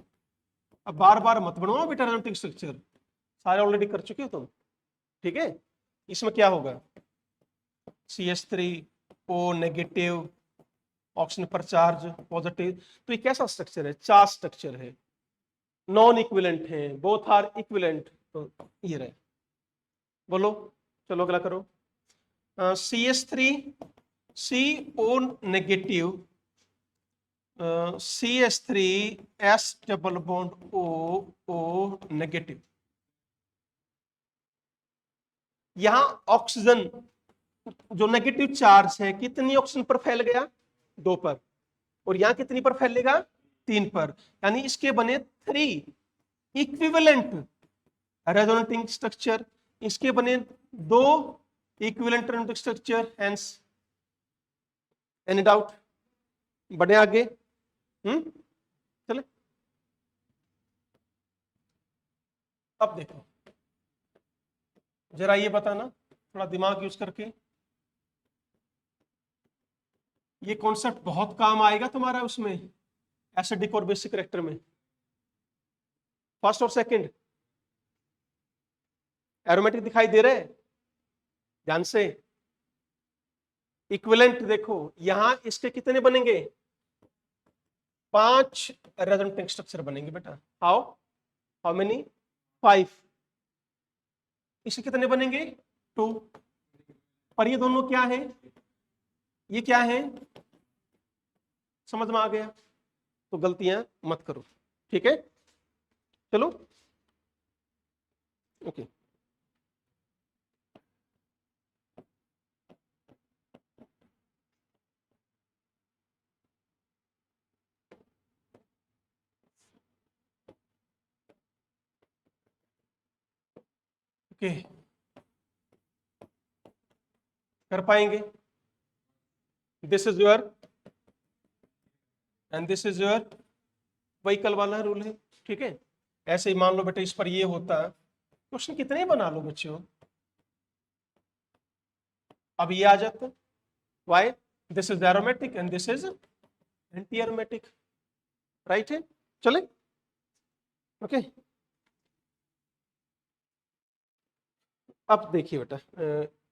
अब बार बार मत बनवाओ बेटा रेजोनेटिंग स्ट्रक्चर, सारे ऑलरेडी कर चुके हो तुम। ठीक है, इसमें क्या होगा? CH3O नेगेटिव, ऑक्सीजन पर चार्ज पॉजिटिव। तो ये कैसा स्ट्रक्चर है? चार स्ट्रक्चर है, नॉन इक्विवेलेंट है, बोथ आर इक्विवेलेंट। तो ये रहे। बोलो। चलो अगला करो। CH3CO negative, CH3S double bond O negative. यहां ऑक्सीजन जो नेगेटिव चार्ज है कितनी ऑक्सीजन पर फैल गया? 2 पर। और यहां कितनी पर फैलेगा? 3 पर। यानी इसके बने 3 इक्विवेलेंट रेजोनेटिंग स्ट्रक्चर, इसके बने 2 equivalent resonating structure. Hence any doubt? बढ़े आगे। चले। अब देखो, जरा ये बताना थोड़ा दिमाग यूज करके, ये कॉन्सेप्ट बहुत काम आएगा तुम्हारा उसमें, एसिडिक और बेसिक रिएक्टर में। फर्स्ट और सेकंड एरोमेटिक दिखाई दे रहे हैं? ध्यान से। इक्विवेलेंट देखो, यहां इसके कितने बनेंगे? 5 रेजोनेटिंग स्ट्रक्चर बनेंगे बेटा। How how many? 5। इसके कितने बनेंगे? 2। पर ये दोनों क्या है? ये क्या है? समझ में आ गया? तो गलतियां मत करो, ठीक है। चलो ओके। ओके, कर पाएंगे? This is your and this is your, वही कल वाला रूल है, ठीक है। ऐसे ही मान लो बेटा इस पर ये होता, क्वेश्चन कितने ही बना लो बच्चों, अब ये आ जाता। Why? This is aromatic and this is anti aromatic, right है। चले ओके अब देखिए बेटा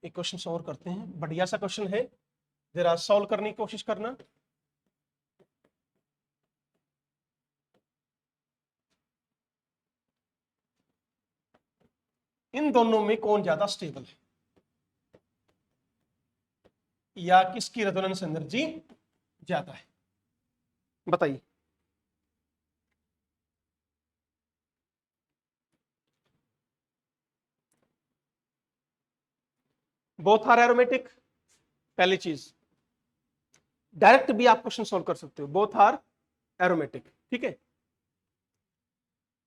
एक क्वेश्चन और करते हैं, बढ़िया सा क्वेश्चन है, जरा सॉल्व करने की कोशिश करना। इन दोनों में कौन ज्यादा स्टेबल है या किसकी रेजोनेंस एनर्जी ज्यादा है, बताइए। बोथ आर एरोमेटिक, पहली चीज, डायरेक्ट भी आप क्वेश्चन सॉल्व कर सकते हो, बोथ आर एरोमेटिक, ठीक है।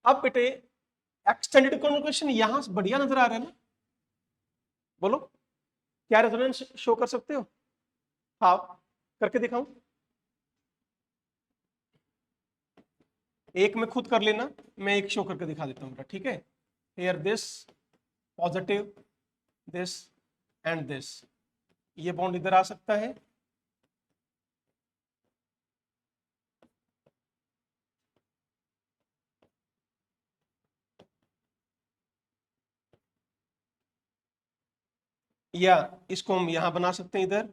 अब बेटे एक्सटेंडेड कन्वोकेशन यहां से बढ़िया नजर आ रहा है ना, बोलो क्या रेजोनेंस शो कर सकते हो? हाँ करके दिखाऊं, एक में खुद कर लेना, मैं एक शो करके दिखा देता हूं बेटा, ठीक है। Here this positive, this and this, ये बॉन्ड इधर आ सकता है, या इसको हम यहां बना सकते हैं इधर,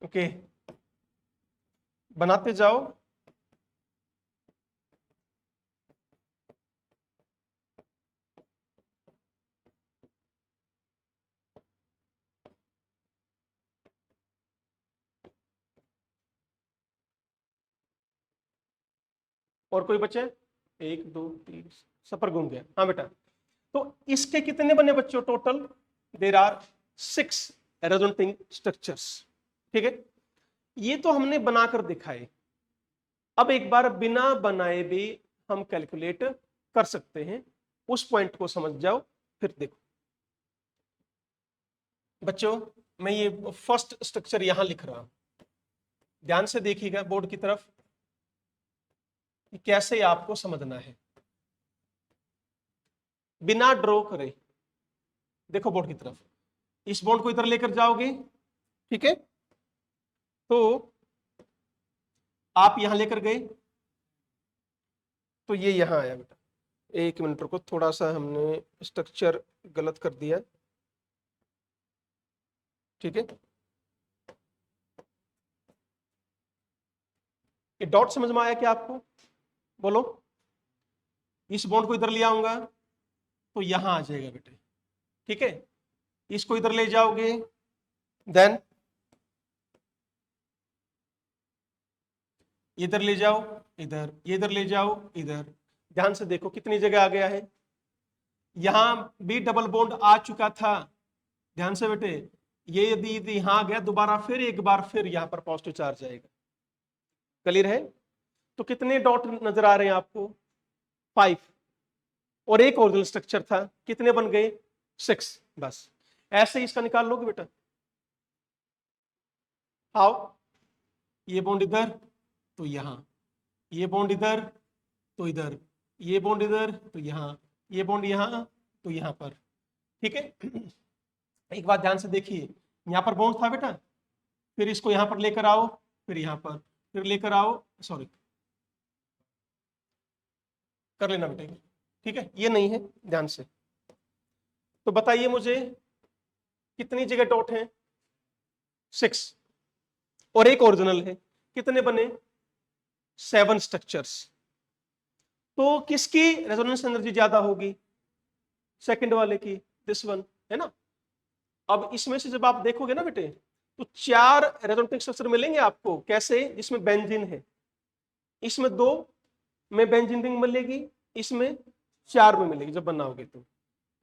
ओके बनाते जाओ। और कोई बचे? एक दो तीन, सफर घूम गया, हाँ बेटा। तो इसके कितने बने बच्चों total? There are 6 resonating structures, ठीक है। ये तो हमने बनाकर दिखाए, अब एक बार बिना बनाए भी हम कैलकुलेट कर सकते हैं, उस पॉइंट को समझ जाओ फिर देखो बच्चों। मैं ये फर्स्ट स्ट्रक्चर यहां लिख रहा हूं, ध्यान से देखिएगा बोर्ड की तरफ कि कैसे आपको समझना है, बिना ड्रॉ करे देखो बोर्ड की तरफ। इस बोर्ड को इधर लेकर जाओगे, ठीक है, तो आप यहां लेकर गए तो ये यहां आया बेटा। एक मिनट रुको, थोड़ा सा हमने स्ट्रक्चर गलत कर दिया, ठीक है। ये डॉट समझ में आया क्या आपको? बोलो, इस बॉन्ड को इधर ले आऊंगा तो यहां आ जाएगा बेटे, ठीक है। इसको इधर ले जाओगे, देन इधर ले जाओ, इधर, ये इधर ले जाओ, इधर। ध्यान से देखो कितनी जगह आ गया है, यहां भी डबल बॉन्ड आ चुका था, ध्यान से बेटे। ये यदि यहां आ गया दोबारा, फिर एक बार फिर यहां पर पॉजिटिव चार्ज आएगा, क्लियर है? तो कितने डॉट नजर आ रहे हैं आपको? 5, और एक ओरिजिनल स्ट्रक्चर था, कितने बन गए? 6, बस ऐसे ही इसका निकाल लोगे बेटा। आओ, ये बॉन्ड इधर तो यहां, ये बॉन्ड इधर तो इधर, ये बॉन्ड इधर तो यहां, ये बॉन्ड यहां तो यहां पर, ठीक है। एक बात ध्यान से देखिए, यहां पर बॉन्ड था बेटा, फिर इसको यहां पर लेकर आओ, फिर यहां पर, फिर लेकर आओ, सॉरी कर लेना बेटा, ठीक है। ये नहीं है, ध्यान से। तो बताइए मुझे कितनी जगह डॉट है? 6, और एक ओरिजिनल है, कितने बने? 7 स्ट्रक्चर्स। तो किसकी रेजोनेंस एनर्जी ज्यादा होगी? सेकंड वाले की, दिस वन, है ना। अब इसमें से जब आप देखोगे ना बेटे, तो 4 रेजोनेटिंग स्ट्रक्चर मिलेंगे आपको, कैसे? जिसमें बेंजीन है, इसमें 2 में बेंजीन रिंग मिलेगी, इसमें 4 में मिलेगी जब बनाओगे तो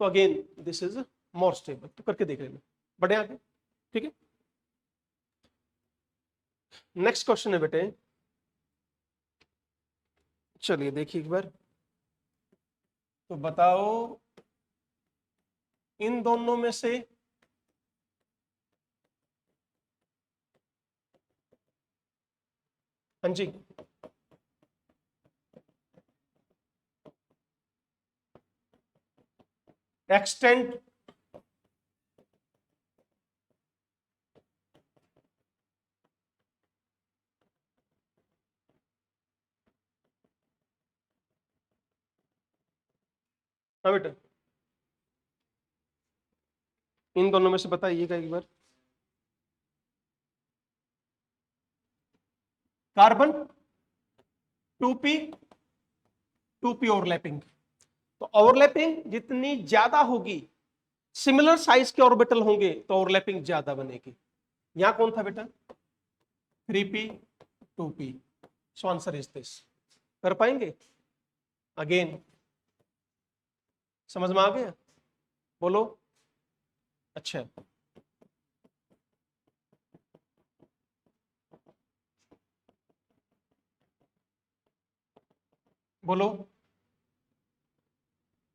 again this is more stable. तो करके देख लेना, बढ़े आगे, ठीक है। नेक्स्ट क्वेश्चन है बेटे, चलिए देखिए एक बार, तो बताओ इन दोनों में से हाँ जी, एक्सटेंड हाँ बेटा, इन दोनों में से बताइएगा एक बार। Carbon 2p, 2p overlapping. तो ओवरलैपिंग जितनी ज्यादा होगी, सिमिलर साइज के ऑर्बिटल होंगे तो ओवरलैपिंग ज्यादा बनेगी। यहां कौन था बेटा? 3p, 2p। So answer is this. कर पाएंगे? अगेन समझ में आ गया? बोलो। अच्छा, बोलो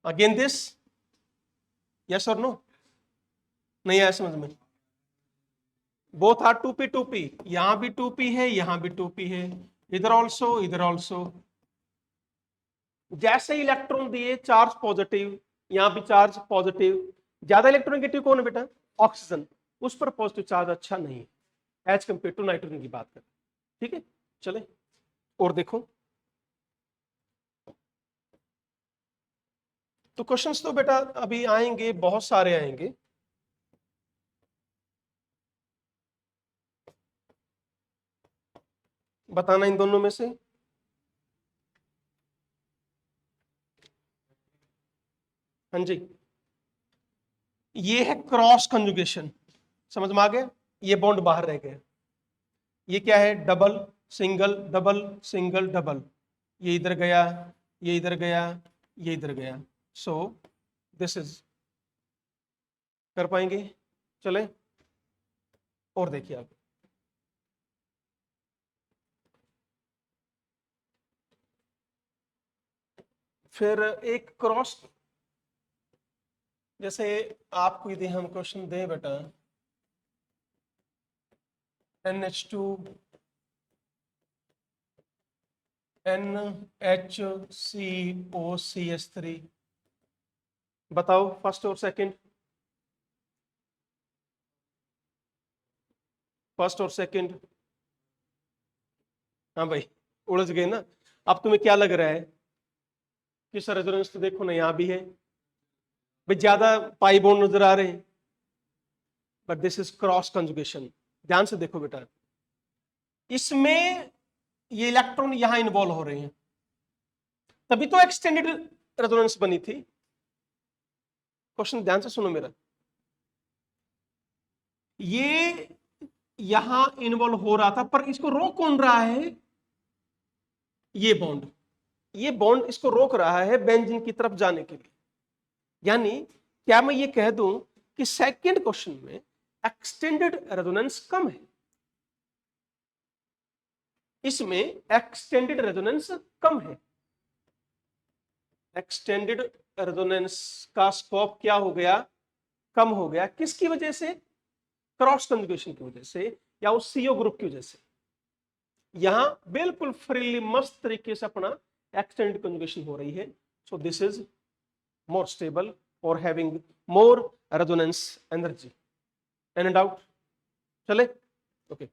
अगेन दिस, यस और नो? नहीं आया समझ में? Both are 2p, 2p। यहां भी 2p है, यहां भी 2p है, इधर ऑल्सो, इधर ऑल्सो। जैसे इलेक्ट्रॉन दिए चार्ज पॉजिटिव, यहां भी चार्ज पॉजिटिव। ज्यादा इलेक्ट्रोनेगेटिव कौन है बेटा? ऑक्सीजन। उस पर पॉजिटिव चार्ज अच्छा नहीं है एज कंपेयर टू नाइट्रोजन की बात करें। ठीक है, चले और देखो। तो क्वेश्चंस तो बेटा अभी आएंगे, बहुत सारे आएंगे। बताना इन दोनों में से। हाँ जी, ये है क्रॉस कंजुगेशन। समझ में आ गया? ये बॉन्ड बाहर रह गया। ये क्या है? Double single double single double. ये इधर गया, ये इधर गया, ये इधर गया। सो दिस इज। कर पाएंगे? चले और देखिए आप। फिर एक क्रॉस, जैसे आपको यदि हम क्वेश्चन दें बेटा, NH2 NHCOCH3, बताओ फर्स्ट और सेकंड। फर्स्ट और सेकंड। हाँ भाई, उलझ गए ना? अब तुम्हें क्या लग रहा है कि सर रेजोनेंस तो देखो ना, यहां भी है भाई, ज्यादा पाई बॉन्ड नजर आ रहे हैं, but this is cross conjugation. ध्यान से देखो बेटा, इसमें ये इलेक्ट्रॉन यहां इन्वॉल्व हो रहे हैं, तभी तो एक्सटेंडेड रेजोनेंस बनी थी। क्वेश्चन ध्यान से सुनो मेरा। ये यहां इन्वॉल्व हो रहा था, पर इसको रोक कौन रहा है? ये बॉन्ड। ये बॉन्ड इसको रोक रहा है बेंजीन की तरफ जाने के लिए। यानी क्या मैं ये कह दूं कि सेकंड क्वेश्चन में एक्सटेंडेड रेजोनेंस कम है, इसमें एक्सटेंडेड रेजोनेंस कम है। एक्सटेंडेड रेजोनेंस का स्कोप क्या हो गया? कम हो गया। किसकी वजह से? क्रॉस कंजुगेशन की वजह से, या उस सीओ ग्रुप की वजह से। यहां बिल्कुल फ्रीली मस्त तरीके से अपना एक्सटेंडेड कंजुगेशन हो रही है। So this is more stable और having more resonance energy. Any doubt? चले ओके।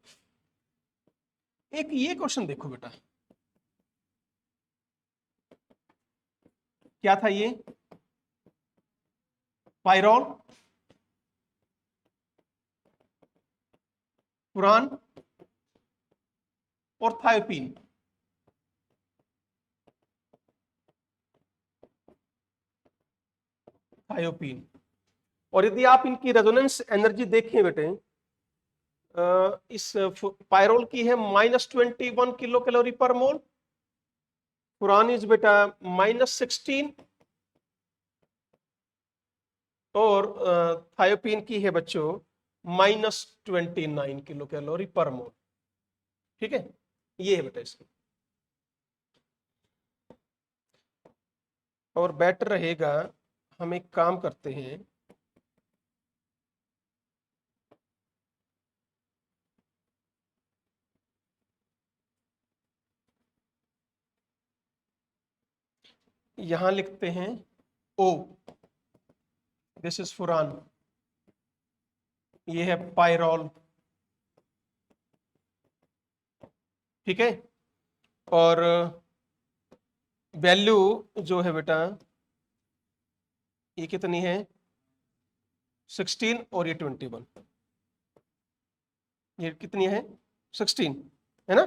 एक ये क्वेश्चन देखो बेटा, क्या था ये? पायरोल, पुरान और थायोपीन। थायोपीन। और यदि आप इनकी रेजोनेंस एनर्जी देखें बेटे, इस पायरोल की है -21 किलो कैलोरी पर मोल, पुरान इज बेटा -16, और थायोपीन की है बच्चों -29 किलो कैलोरी पर मोल। ठीक है, ये है बेटा इसकी। और बेटर रहेगा, हम एक काम करते हैं, यहां लिखते हैं O, दिस इज फुरान, ये है पायरोल, ठीक है। और वैल्यू जो है बेटा ये कितनी है 16 और ये 21, ये कितनी है 16 है ना,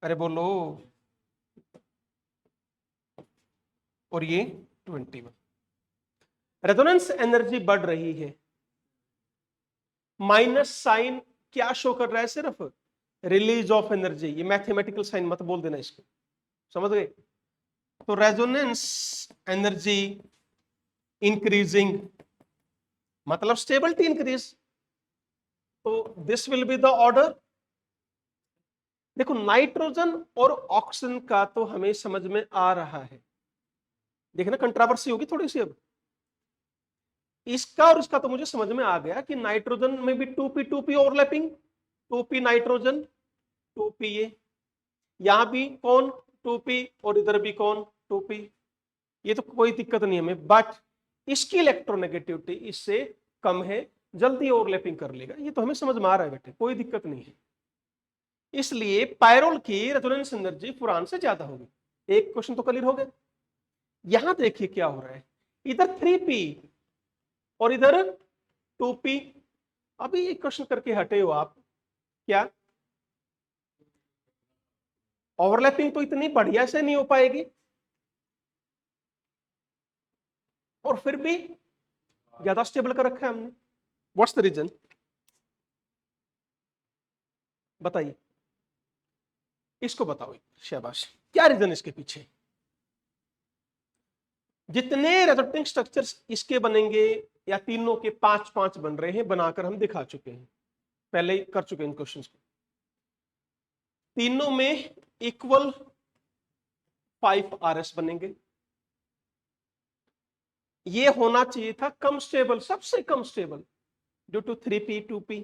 अरे बोलो, और ये 21। रेजोनेंस एनर्जी बढ़ रही है, माइनस साइन क्या शो कर रहा है, सिर्फ रिलीज ऑफ एनर्जी, ये मैथमेटिकल साइन मत बोल देना इसको, समझ गए। तो रेजोनेंस एनर्जी इंक्रीजिंग मतलब स्टेबिलिटी इंक्रीज, तो this will be the order. देखो नाइट्रोजन और ऑक्सीजन का तो हमें समझ में आ रहा है, देखना कंट्रोवर्सी होगी थोड़ी सी अब, इसका और इसका तो मुझे समझ में आ गया कि नाइट्रोजन में भी 2p overlapping, 2p nitrogen 2p, यहां भी कौन 2p और इधर भी कौन 2p, ये तो कोई दिक्कत नहीं हमें, बट इसकी इलेक्ट्रोनेगेटिविटी इससे कम है, जल्दी ओवरलैपिंग कर लेगा, ये तो हमें समझ में आ रहा है बेटे, कोई दिक्कत नहीं है। इसलिए पायरोल की रेजोनेंस एनर्जी फुरान से ज्यादा होगी, एक क्वेश्चन तो क्लियर हो गया। यहां देखिए क्या हो रहा है, इधर 3p और इधर 2p, अभी एक क्वेश्चन करके हटे हो आप, क्या ओवरलैपिंग तो इतनी बढ़िया से नहीं हो पाएगी, और फिर भी ज्यादा स्टेबल कर रखा है हमने, व्हाट्स द रीजन बताइए, इसको बताओ, शाबाश, क्या रीजन इसके पीछे। जितने रेजोनेटिंग स्ट्रक्चर्स इसके बनेंगे या तीनों के 5-5 बन रहे हैं, बनाकर हम दिखा चुके हैं, पहले ही कर चुके हैं इन क्वेश्चंस को, तीनों में इक्वल 5 RS बनेंगे, ये होना चाहिए था कम स्टेबल, सबसे कम stable due to 3p 2p,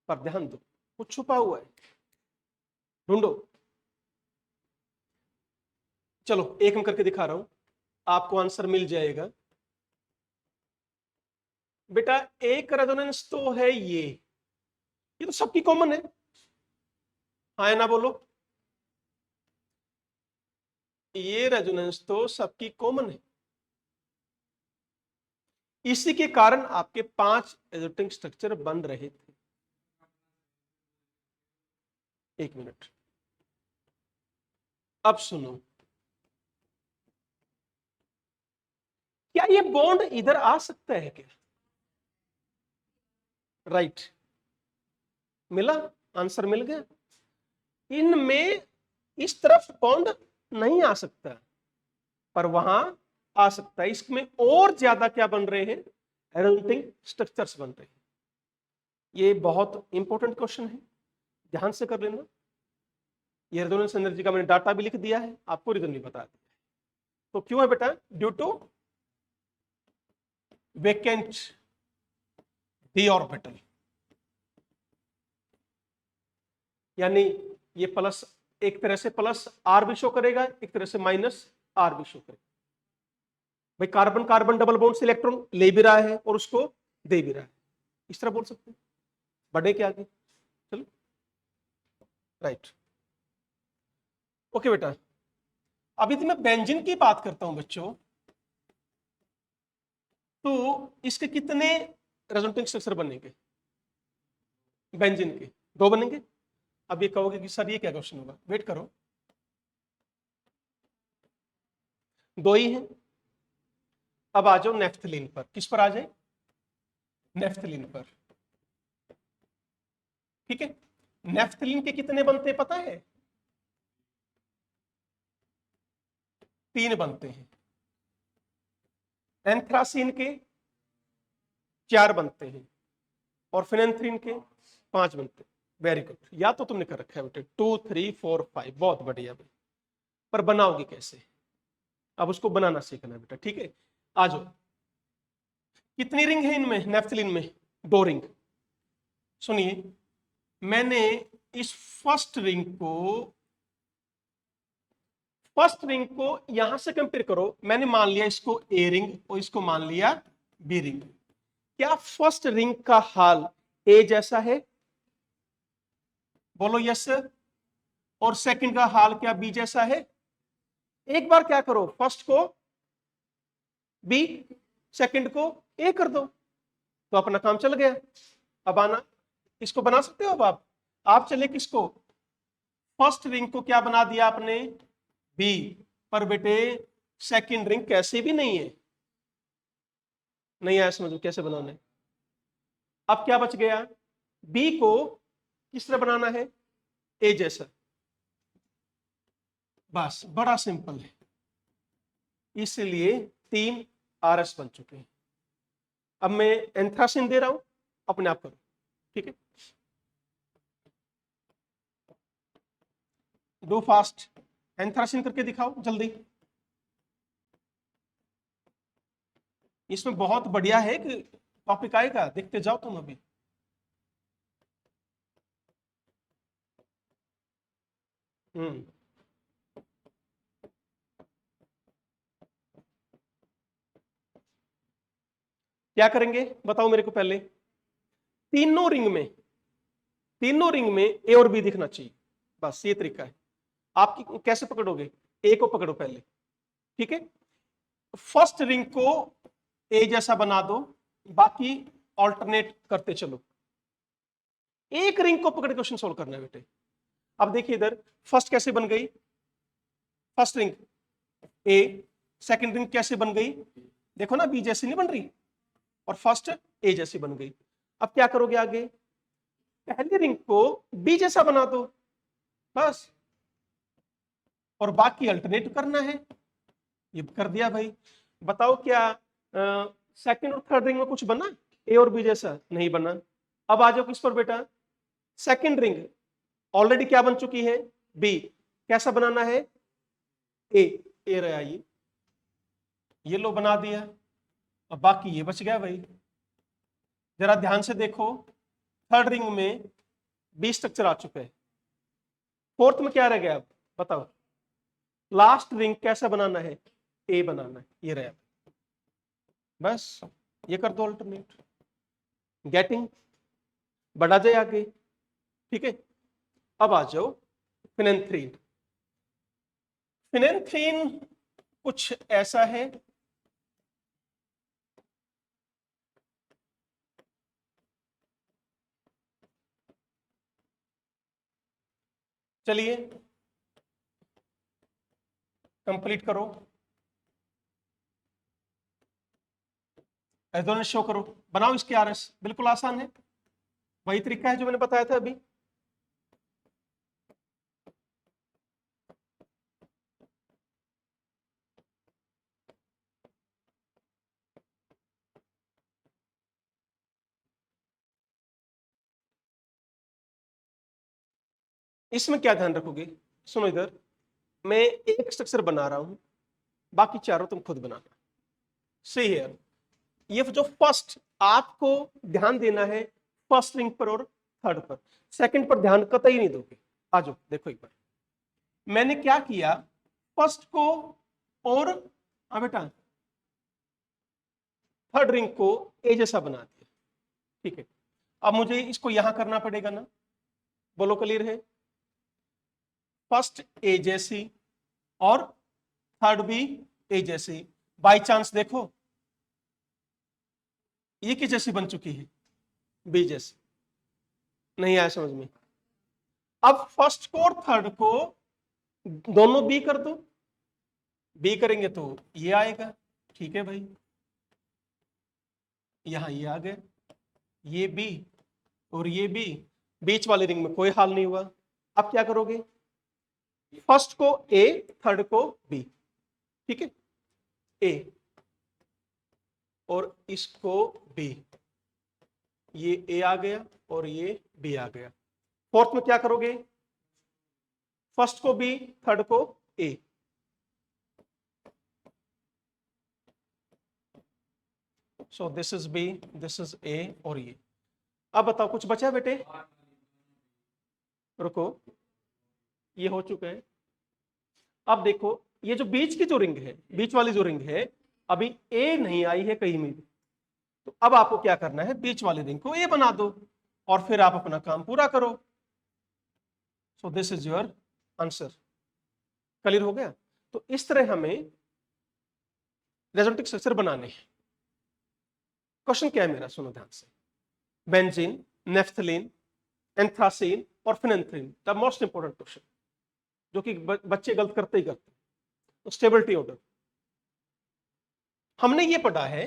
पर ध्यान दो कुछ छुपा हुआ है, ढूंढो, चलो एक हम करके दिखा रहा हूं, आपको आंसर मिल जाएगा। बेटा एक रेजोनेंस तो है ये तो सबकी कॉमन है, हाँ ना बोलो, ये रेजोनेंस तो सबकी कॉमन है, इसी के कारण आपके 5 रेजोनेटिंग स्ट्रक्चर बन रहे थे। एक मिनट, अब सुनो, क्या ये बॉन्ड इधर आ सकता है क्या, राइट, मिला, आंसर मिल गया, इनमें इस तरफ बॉन्ड नहीं आ सकता, पर वहां आ सकता है, इसमें और ज्यादा क्या बन रहे हैं, रेजोनेटिंग स्ट्रक्चर्स बन रहे हैं। ये बहुत इंपॉर्टेंट क्वेश्चन है, ध्यान से कर लेना, ये रेजोनेंस एनर्जी का मैंने डाटा भी लिख दिया है, आपको रीजन भी बता दिया। तो क्यों है बेटा, due to vacant d orbital, यानी ये प्लस, एक तरह से प्लस आर भी शो करेगा, एक तरह से माइनस आर भी शो करेगा, भाई कार्बन कार्बन डबल बॉन्ड से इलेक्ट्रॉन ले भी रहा है और उसको दे भी रहा है, इस तरह बोल सकते हैं, बढ़े के आगे, चलो राइट, ओके बेटा। अभी तो मैं बेंजीन की बात करता हूं बच्चों, तो इसके कितने रेजोनेटिंग स्ट्रक्चर बनेंगे, बेंजीन के 2 बनेंगे। अब ये कहोगे कि सर ये क्या क्वेश्चन होगा, वेट करो, 2 ही हैं। अब आ जाओ नेफ्थलीन पर, किस पर आ जाए, नेफ्थलीन पर, ठीक है। नेफ्थलीन के कितने बनते पता है, 3 बनते हैं, एंथ्रासीन के 4 बनते हैं, और फिनेंथ्रीन के 5 बनते हैं, वेरी गुड, या तो तुमने कर रखा है बेटे 2 3 4 5, बहुत बढ़िया भाई, पर बनाओगे कैसे, अब उसको बनाना सीखना है बेटा, ठीक है। आ जाओ, कितनी रिंग है इनमें, नेफ्थलीन में 2 रिंग, सुनिए, मैंने इस फर्स्ट रिंग को फर्स्ट रिंग को यहां से कंपेयर करो, मैंने मान लिया इसको ए रिंग और इसको मान लिया बी रिंग। क्या फर्स्ट रिंग का हाल ए जैसा है? बोलो यस। और सेकंड का हाल क्या बी जैसा है? एक बार क्या करो, फर्स्ट को बी, सेकंड को ए कर दो, तो अपना काम चल गया। अब आना, इसको बना सकते हो। अब आप चले किसको, फर्स्ट रिंग को क्या बना दिया आपने, बी, पर बेटे सेकंड रिंग कैसे भी नहीं है, नहीं आया समझ में कैसे बनाना है। अब क्या बच गया, बी को किस तरह बनाना है, ए जैसा। बस बड़ा सिंपल है, इसलिए 3 RS बन चुके हैं। अब मैं एंथ्रासिन दे रहा हूं, अपने आप करो, ठीक है। डू फास्ट, एंथ्रासिन करके दिखाओ जल्दी। इसमें बहुत बढ़िया है कि टॉपिक आएगा, देखते जाओ तुम अभी। हम्म, क्या करेंगे बताओ मेरे को पहले। तीनों रिंग में, तीनों रिंग में ए और बी दिखना चाहिए, बस ये तरीका है। आप कैसे पकड़ोगे, ए को पकड़ो पहले, ठीक है। फर्स्ट रिंग को ए जैसा बना दो, बाकी ऑल्टरनेट करते चलो। एक रिंग को पकड़ के क्वेश्चन सोल्व करना है बेटे। अब देखिए इधर फर्स्ट कैसे बन गई, फर्स्ट रिंग ए, सेकंड रिंग कैसे बन गई, देखो ना बी जैसी नहीं बन रही, और फर्स्ट ए जैसी बन गई। अब क्या करोगे आगे, पहली रिंग को बी जैसा बना दो बस, और बाकी अल्टरनेट करना है। ये कर दिया भाई। बताओ क्या सेकंड और थर्ड रिंग में कुछ बना ए और बी जैसा? नहीं बना। अब आ जाओ किस पर बेटा, सेकंड रिंग ऑलरेडी क्या बन चुकी है, बी, कैसा बनाना है, ए, ए रहा ये लो बना दिया। अब बाकी ये बच गया भाई। जरा ध्यान से देखो, थर्ड रिंग में बी स्ट्रक्चर आ चुका है, फोर्थ में क्या रह गया, अब बताओ। लास्ट रिंग कैसा बनाना है, ए बनाना है, ये रहा। बस ये कर दो अल्टरनेट, गेटिंग, बढ़ा जाए आगे, ठीक है। अब आ जाओ फिनेंथ्रीन। फिनेंथ्रीन कुछ ऐसा है, चलिए कंप्लीट करो, एडोनेस शो करो, बनाओ इसके आरएस, बिल्कुल आसान है, वही तरीका है जो मैंने बताया था अभी। इसमें क्या ध्यान रखोगे, सुनो इधर, मैं एक स्ट्रक्चर बना रहा हूं, बाकी चारों तुम खुद बनाना। सी हियर, ये जो फर्स्ट, आपको ध्यान देना है फर्स्ट रिंग पर और थर्ड पर, सेकंड पर ध्यान कतई नहीं दोगे। आ जाओ देखो एक बार, मैंने क्या किया, फर्स्ट को और बेटा थर्ड रिंग को ए जैसा बना दिया, ठीक है। अब मुझे इसको यहां करना पड़ेगा ना, बोलो क्लियर है। फर्स्ट ए जैसी और थर्ड भी ए जैसी, बाय चांस देखो ये किस जैसी बन चुकी है, बी जैसी। नहीं आया समझ में। अब फर्स्ट को और थर्ड को दोनों बी कर दो, बी करेंगे तो ये आएगा, ठीक है भाई। यहां ये आ गए, ये बी और ये बी, बीच वाली रिंग में कोई हाल नहीं हुआ। अब क्या करोगे, फर्स्ट को ए, थर्ड को बी, ठीक है, ए और इसको बी, ये ए आ गया और ये बी आ गया। फोर्थ में क्या करोगे, फर्स्ट को बी, थर्ड को A, so this is B, this is A और ये। अब बताओ कुछ बचा बेटे, रुको, ये हो चुका है। अब देखो ये जो बीच की जो रिंग है, बीच वाली जो रिंग है, अभी ए नहीं आई है कहीं में भी, तो अब आपको क्या करना है, बीच वाली रिंग को ए बना दो और फिर आप अपना काम पूरा करो। सो this is your answer. Clear हो गया? तो इस तरह हमें रेजोनेटिक स्ट्रक्चर बनाने हैं। क्वेश्चन क्या है मेरा, सुनो ध्यान से। बेंजीन, नेफ्थलीन, एंथ्रासीन और phenanthrene, the most important question, जो कि बच्चे गलत करते ही करते। तो स्टेबिलिटी ऑर्डर हमने ये पढ़ा है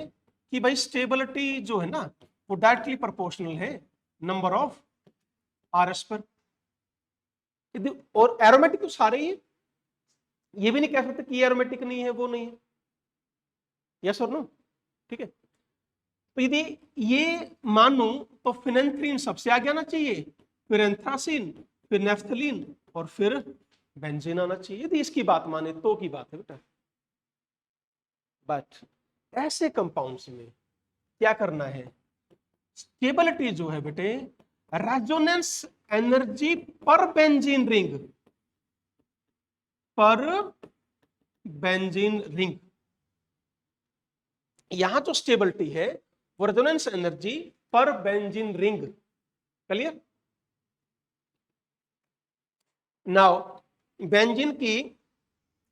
कि भाई स्टेबिलिटी जो है ना वो डायरेक्टली प्रोपोर्शनल है नंबर ऑफ आरएस पर। और एरोमेटिक तो सारे ही है, ये भी नहीं कह सकते कि एरोमेटिक नहीं है वो नहीं है। यस और नो? ठीक है, तो यदि ये मानूं तो फिनेंथ्रीन सबसे आगे आना चाहिए, फिर एंथ्रासीन, फिर नेफ्थलीन और फिर बेंजीन आना चाहिए। यदि इसकी बात माने तो की बात है बेटा। बट ऐसे कंपाउंड्स में क्या करना है, स्टेबिलिटी जो है बेटे, रेजोनेंस एनर्जी पर बेंजीन रिंग, पर बेंजीन रिंग, यहां जो स्टेबिलिटी है वो रेजोनेंस एनर्जी पर benzene ring. Clear? Now benzene की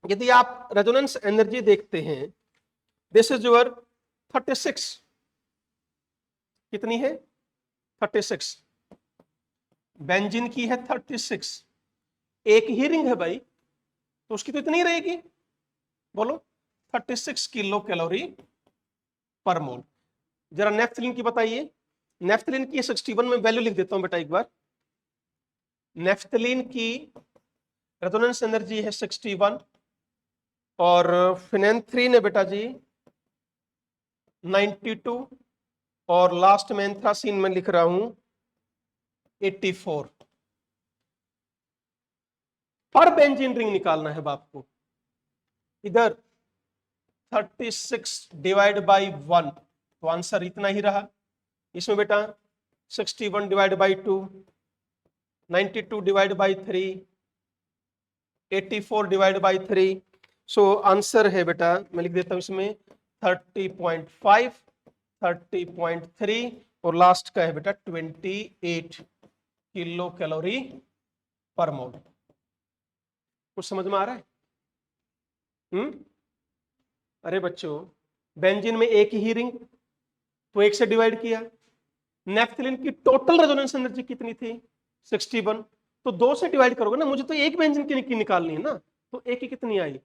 यदि आप रेजोनेंस एनर्जी देखते हैं, दिस इज योर 36, कितनी है 36, बेंजीन की है 36। एक ही रिंग है भाई, तो उसकी तो इतनी रहेगी, बोलो 36 किलो कैलोरी पर मोल। जरा नेफ्थलीन की बताइए। नेफ्थलीन की 61 में वैल्यू लिख देता हूं बेटा एक बार। नेफ्थलीन की रेजोनेंस एनर्जी है 61 और फिनेंथ्रीन है बेटा जी 92 और लास्ट में एंथ्रासीन में लिख रहा हूं 84। पर बेंजीन रिंग निकालना है बाप को। इधर 36 डिवाइड बाई 1, तो आंसर इतना ही रहा। इसमें बेटा 61 divide by 2, 92 divide by 3, 84 divide by 3। So answer है बेटा, मैं लिख देता हूं इसमें 30.5, 30.3 और लास्ट का है बेटा 28 किलो कैलोरी पर मोल। कुछ समझ में आ रहा है? अरे बच्चों, बेंजीन में एक ही रिंग, तो एक से डिवाइड किया। नेफ्थलीन की टोटल रेजोनेंस एनर्जी कितनी थी 61, तो 2 से डिवाइड करोगे ना, मुझे तो एक बेंजीन की निकालनी है ना, तो एक की कितनी आई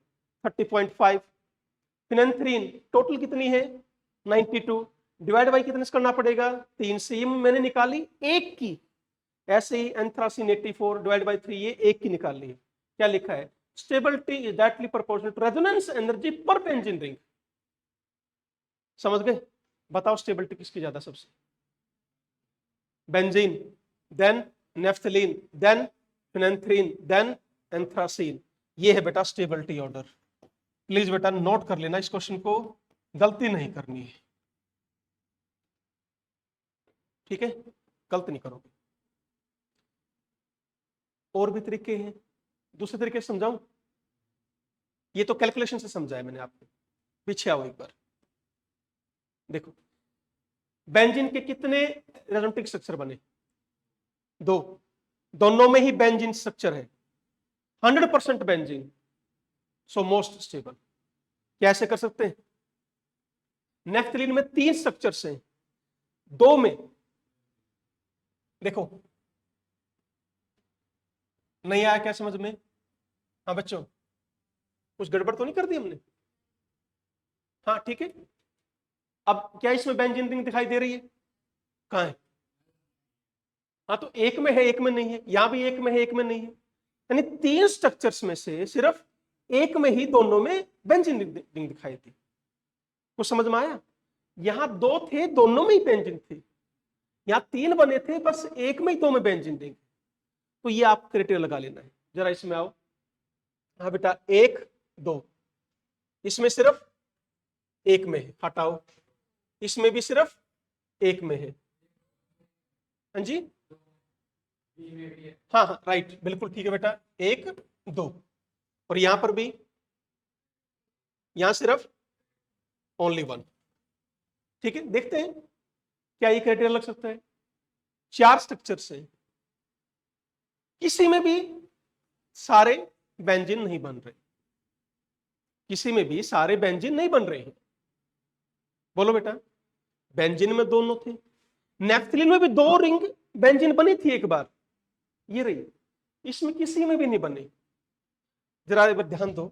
30.5। फिनेंथ्रीन टोटल कितनी है 92, डिवाइड बाई कितने से करना पड़ेगा 3 से, ये मैंने निकाली एक की। ऐसे ही एंथ्रासीन 84 डिवाइड बाई 3, ये एक की निकाल ली है। क्या लिखा है, stability is directly proportional to resonance energy पर बेंजीन रिंग। समझ गए? बताओ स्टेबिलिटी किसकी ज्यादा सबसे, benzene, then naphthalene, then phenanthrene, then anthracene. ये है बेटा स्टेबिलिटी ऑर्डर। प्लीज बेटा नोट कर लेना इस क्वेश्चन को, गलती नहीं करनी है, ठीक है? गलती नहीं करोगे। और भी तरीके हैं, दूसरे तरीके से समझाऊं? ये तो कैलकुलेशन से समझाया मैंने आपको, पीछे आओ एक बार देखो। बेंजीन के कितने रेजोनेटिक स्ट्रक्चर बने, 2, दोनों में ही बेंजीन स्ट्रक्चर है, 100% बेंजीन, सो मोस्ट स्टेबल। कैसे कर सकते हैं, नेफ्थलीन में 3 स्ट्रक्चर्स हैं, 2 में देखो, नहीं आया क्या समझ में? हाँ बच्चों, कुछ गड़बड़ तो नहीं कर दी हमने? हाँ ठीक है। अब क्या इसमें बेंजीन रिंग दिखाई दे रही है, कहां है? हाँ तो एक में है एक में नहीं है, यहां भी एक में है एक में नहीं है, यानी 3 स्ट्रक्चर्स में से सिर्फ एक में ही दोनों में बेंजीन रिंग दिखाई दी। कुछ समझ में आया? यहां 2 थे, दोनों में ही बेंजीन थी, यहां 3 बने थे, बस एक में ही 2 में बेंजीन रिंग। तो ये आप क्राइटेरिया लगा लेना है। जरा इसमें आओ, हाँ बेटा 1 2, इसमें सिर्फ एक में है, हटाओ, इसमें भी सिर्फ एक में है। हाँ जी, हाँ हाँ राइट, बिल्कुल ठीक है बेटा, 1 2। और यहां पर भी, यहां सिर्फ ओनली वन। ठीक है, देखते हैं क्या ये क्राइटेरिया लग सकता है। 4 स्ट्रक्चर से किसी में भी सारे बेंजीन नहीं बन रहे, किसी में भी सारे बेंजीन नहीं बन रहे हैं। बोलो बेटा, बेंजीन में दोनों थे, नेफ्थलीन में भी 2 रिंग बेंजीन बनी थी एक बार, ये रही, इसमें किसी में भी नहीं बनी। जरा एक बार ध्यान दो,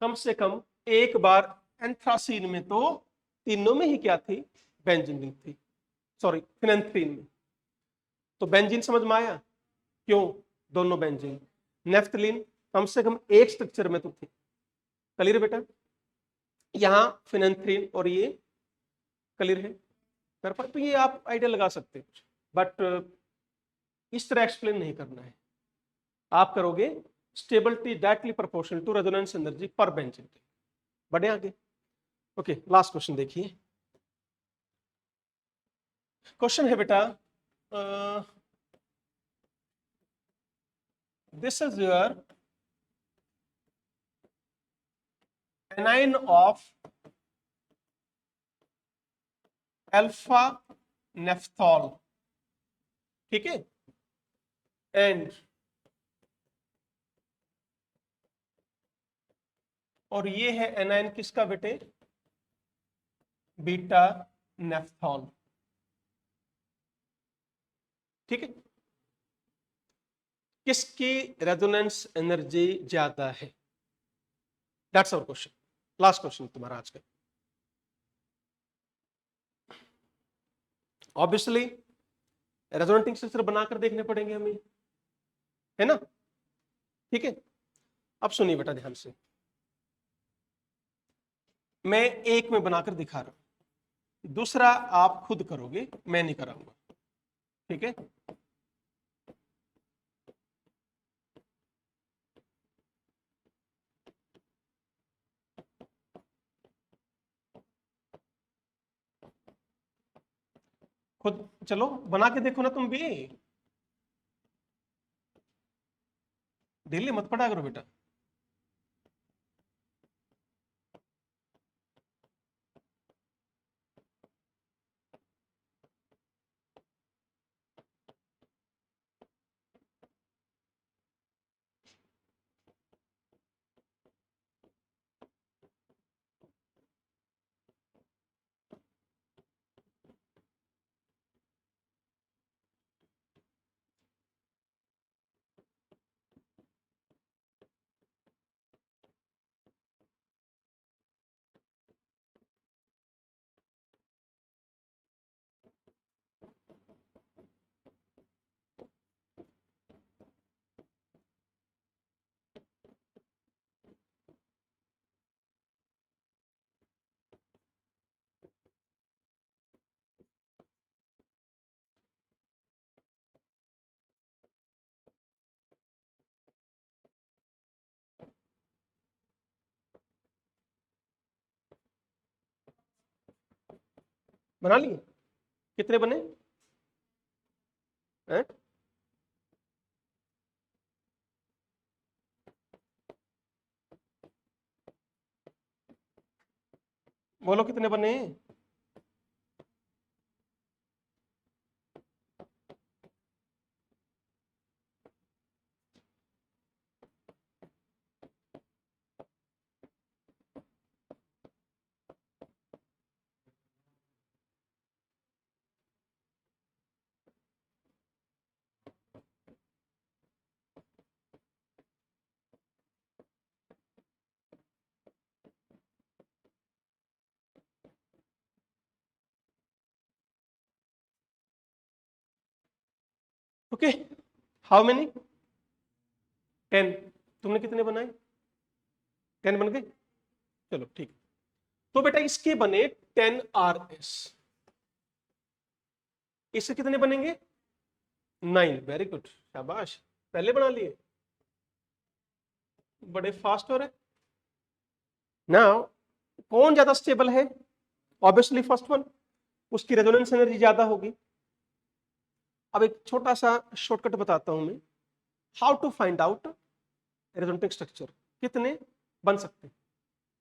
कम से कम एक बार एंथ्रासीन में तो तीनों में ही क्या थी, बेंजीन रिंग थी, सॉरी फिनेंथ्रीन में। तो बेंजीन समझ में आया क्यों दोनों बेंजीन। नेफ्थलीन कम से कम एक स्ट्रक्चर में तो थी। क्लियर बेटा, यहां फिनेंथ्रीन और ये क्लियर है कर पाए तो ये आप आइडिया लगा सकते हैं, बट इस तरह एक्सप्लेन नहीं करना है। आप करोगे stability directly proportional to resonance energy पर बेंजीन। बढ़े आगे। ओके, लास्ट क्वेश्चन देखिए। क्वेश्चन है बेटा, this is your anion of alpha naphthol, ठीक है, एंड और ये है एनाइन किसका बेटे, बीटा नेफ्थॉल। ठीक है, किसकी रेजोनेंस एनर्जी ज्यादा है, that's our question. Last question तुम्हारा आज का। ऑब्वियसली रेजोनेटिंग स्ट्रक्चर बनाकर देखने पड़ेंगे हमें, है ना। ठीक है, अब सुनिए बेटा ध्यान से, मैं एक में बनाकर दिखा रहा हूं, दूसरा आप खुद करोगे, मैं नहीं कराऊंगा। ठीक है, खुद चलो बना के देखो ना तुम भी, ढीले मत पड़ा करो बेटा। बना लिए, कितने बने हैं? बोलो कितने बने? Okay, how many? 10। तुमने कितने बनाए? 10 बन गए, चलो ठीक। तो बेटा इसके बने 10 RS, इससे कितने बनेंगे? 9। वेरी गुड, शाबाश, पहले बना लिए, बड़े फास्ट हो रहे। नाउ कौन ज्यादा स्टेबल है? ऑब्वियसली फर्स्ट वन, उसकी रेजोनेंस एनर्जी ज्यादा होगी। अब एक छोटा सा शॉर्टकट बताता हूं मैं, how to find out resonating structure कितने बन सकते हैं?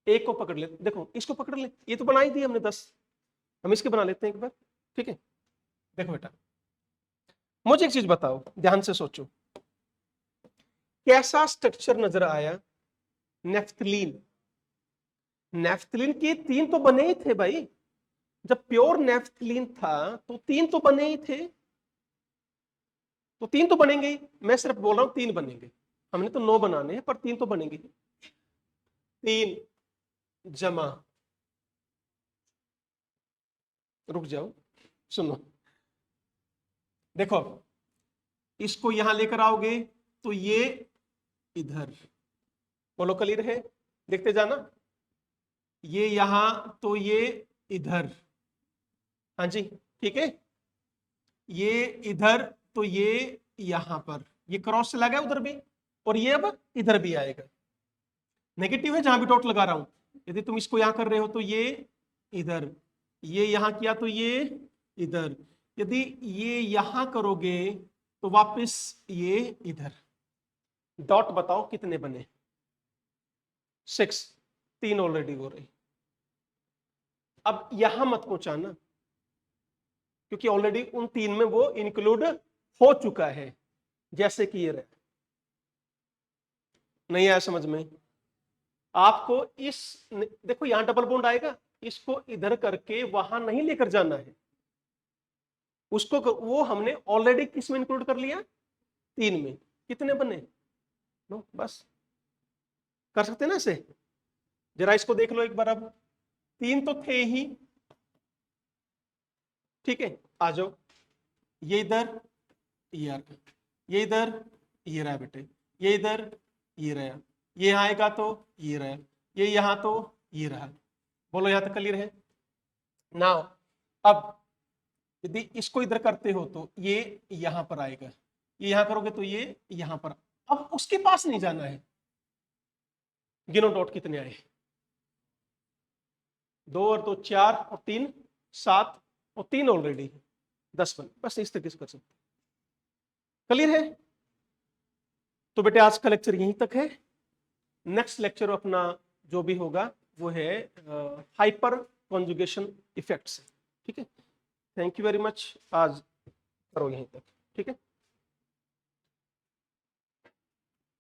एक को पकड़ लेते, देखो इसको पकड़ ले, ये तो बना ही दिए हमने 10, हम इसके बना लेते हैं एक बार, ठीक है। देखो बेटा, मुझे एक चीज बताओ, ध्यान से सोचो, कैसा स्ट्रक्चर नजर आया? नेफ्थलीन। नेफ्थलीन के 3 तो बने ही थे भाई, जब प्योर नेफ्थलीन था तो 3 तो बने ही थे, तो 3 तो बनेंगे ही। मैं सिर्फ बोल रहा हूं 3 बनेंगे, हमने तो 9 बनाने हैं पर 3 तो बनेंगे। 3 जमा, रुक जाओ, सुनो, देखो इसको यहां लेकर आओगे तो ये इधर, बोलो क्लियर है? देखते जाना, ये यहां तो ये इधर, हाँ जी ठीक है, ये इधर तो ये यहां पर, ये क्रॉस चला गया उधर भी, और ये अब इधर भी आएगा। नेगेटिव है जहां भी डॉट लगा रहा हूं, यदि तुम इसको यहां कर रहे हो तो ये इधर, ये यहां किया तो ये इधर, यदि ये यहां करोगे तो वापस ये इधर। डॉट बताओ कितने बने? 6, 3 ऑलरेडी हो रही। अब यहां मत पहुंचाना, क्योंकि ऑलरेडी उन 3 में वो इंक्लूड हो चुका है, जैसे कि ये रहा। नहीं आया समझ में? आपको इस, देखो यहां डबल बॉन्ड आएगा, इसको इधर करके वहां नहीं लेकर जाना है, उसको वो हमने ऑलरेडी किस में इंक्लूड कर लिया? 3 में। कितने बने? नो, बस कर सकते ना इसे? जरा इसको देख लो एक बार, अब 3 तो थे ही, ठीक है, आ जाओ, ये इधर, ये आ गया, ये इधर, ये रहा बेटे, ये इधर, ये रहा, ये यहां आएगा तो ये रहा, ये यहां तो ये रहा। बोलो यहां तक क्लियर है? नाउ अब यदि इसको इधर करते हो तो ये यहां पर आएगा, ये यहां करोगे तो ये यहां पर। अब उसके पास नहीं जाना है, गिनो डॉट कितने आए? 2 और 2 4 और 3 7 और 3 ऑलरेडी 10 बन, बस इस तरीके से कर सकते। क्लियर है? तो बेटे आज का लेक्चर यहीं तक है। नेक्स्ट लेक्चर अपना जो भी होगा वो है हाइपर कॉन्जुगेशन इफेक्ट्स, ठीक है। थैंक यू वेरी मच, आज करो यहीं तक, ठीक है।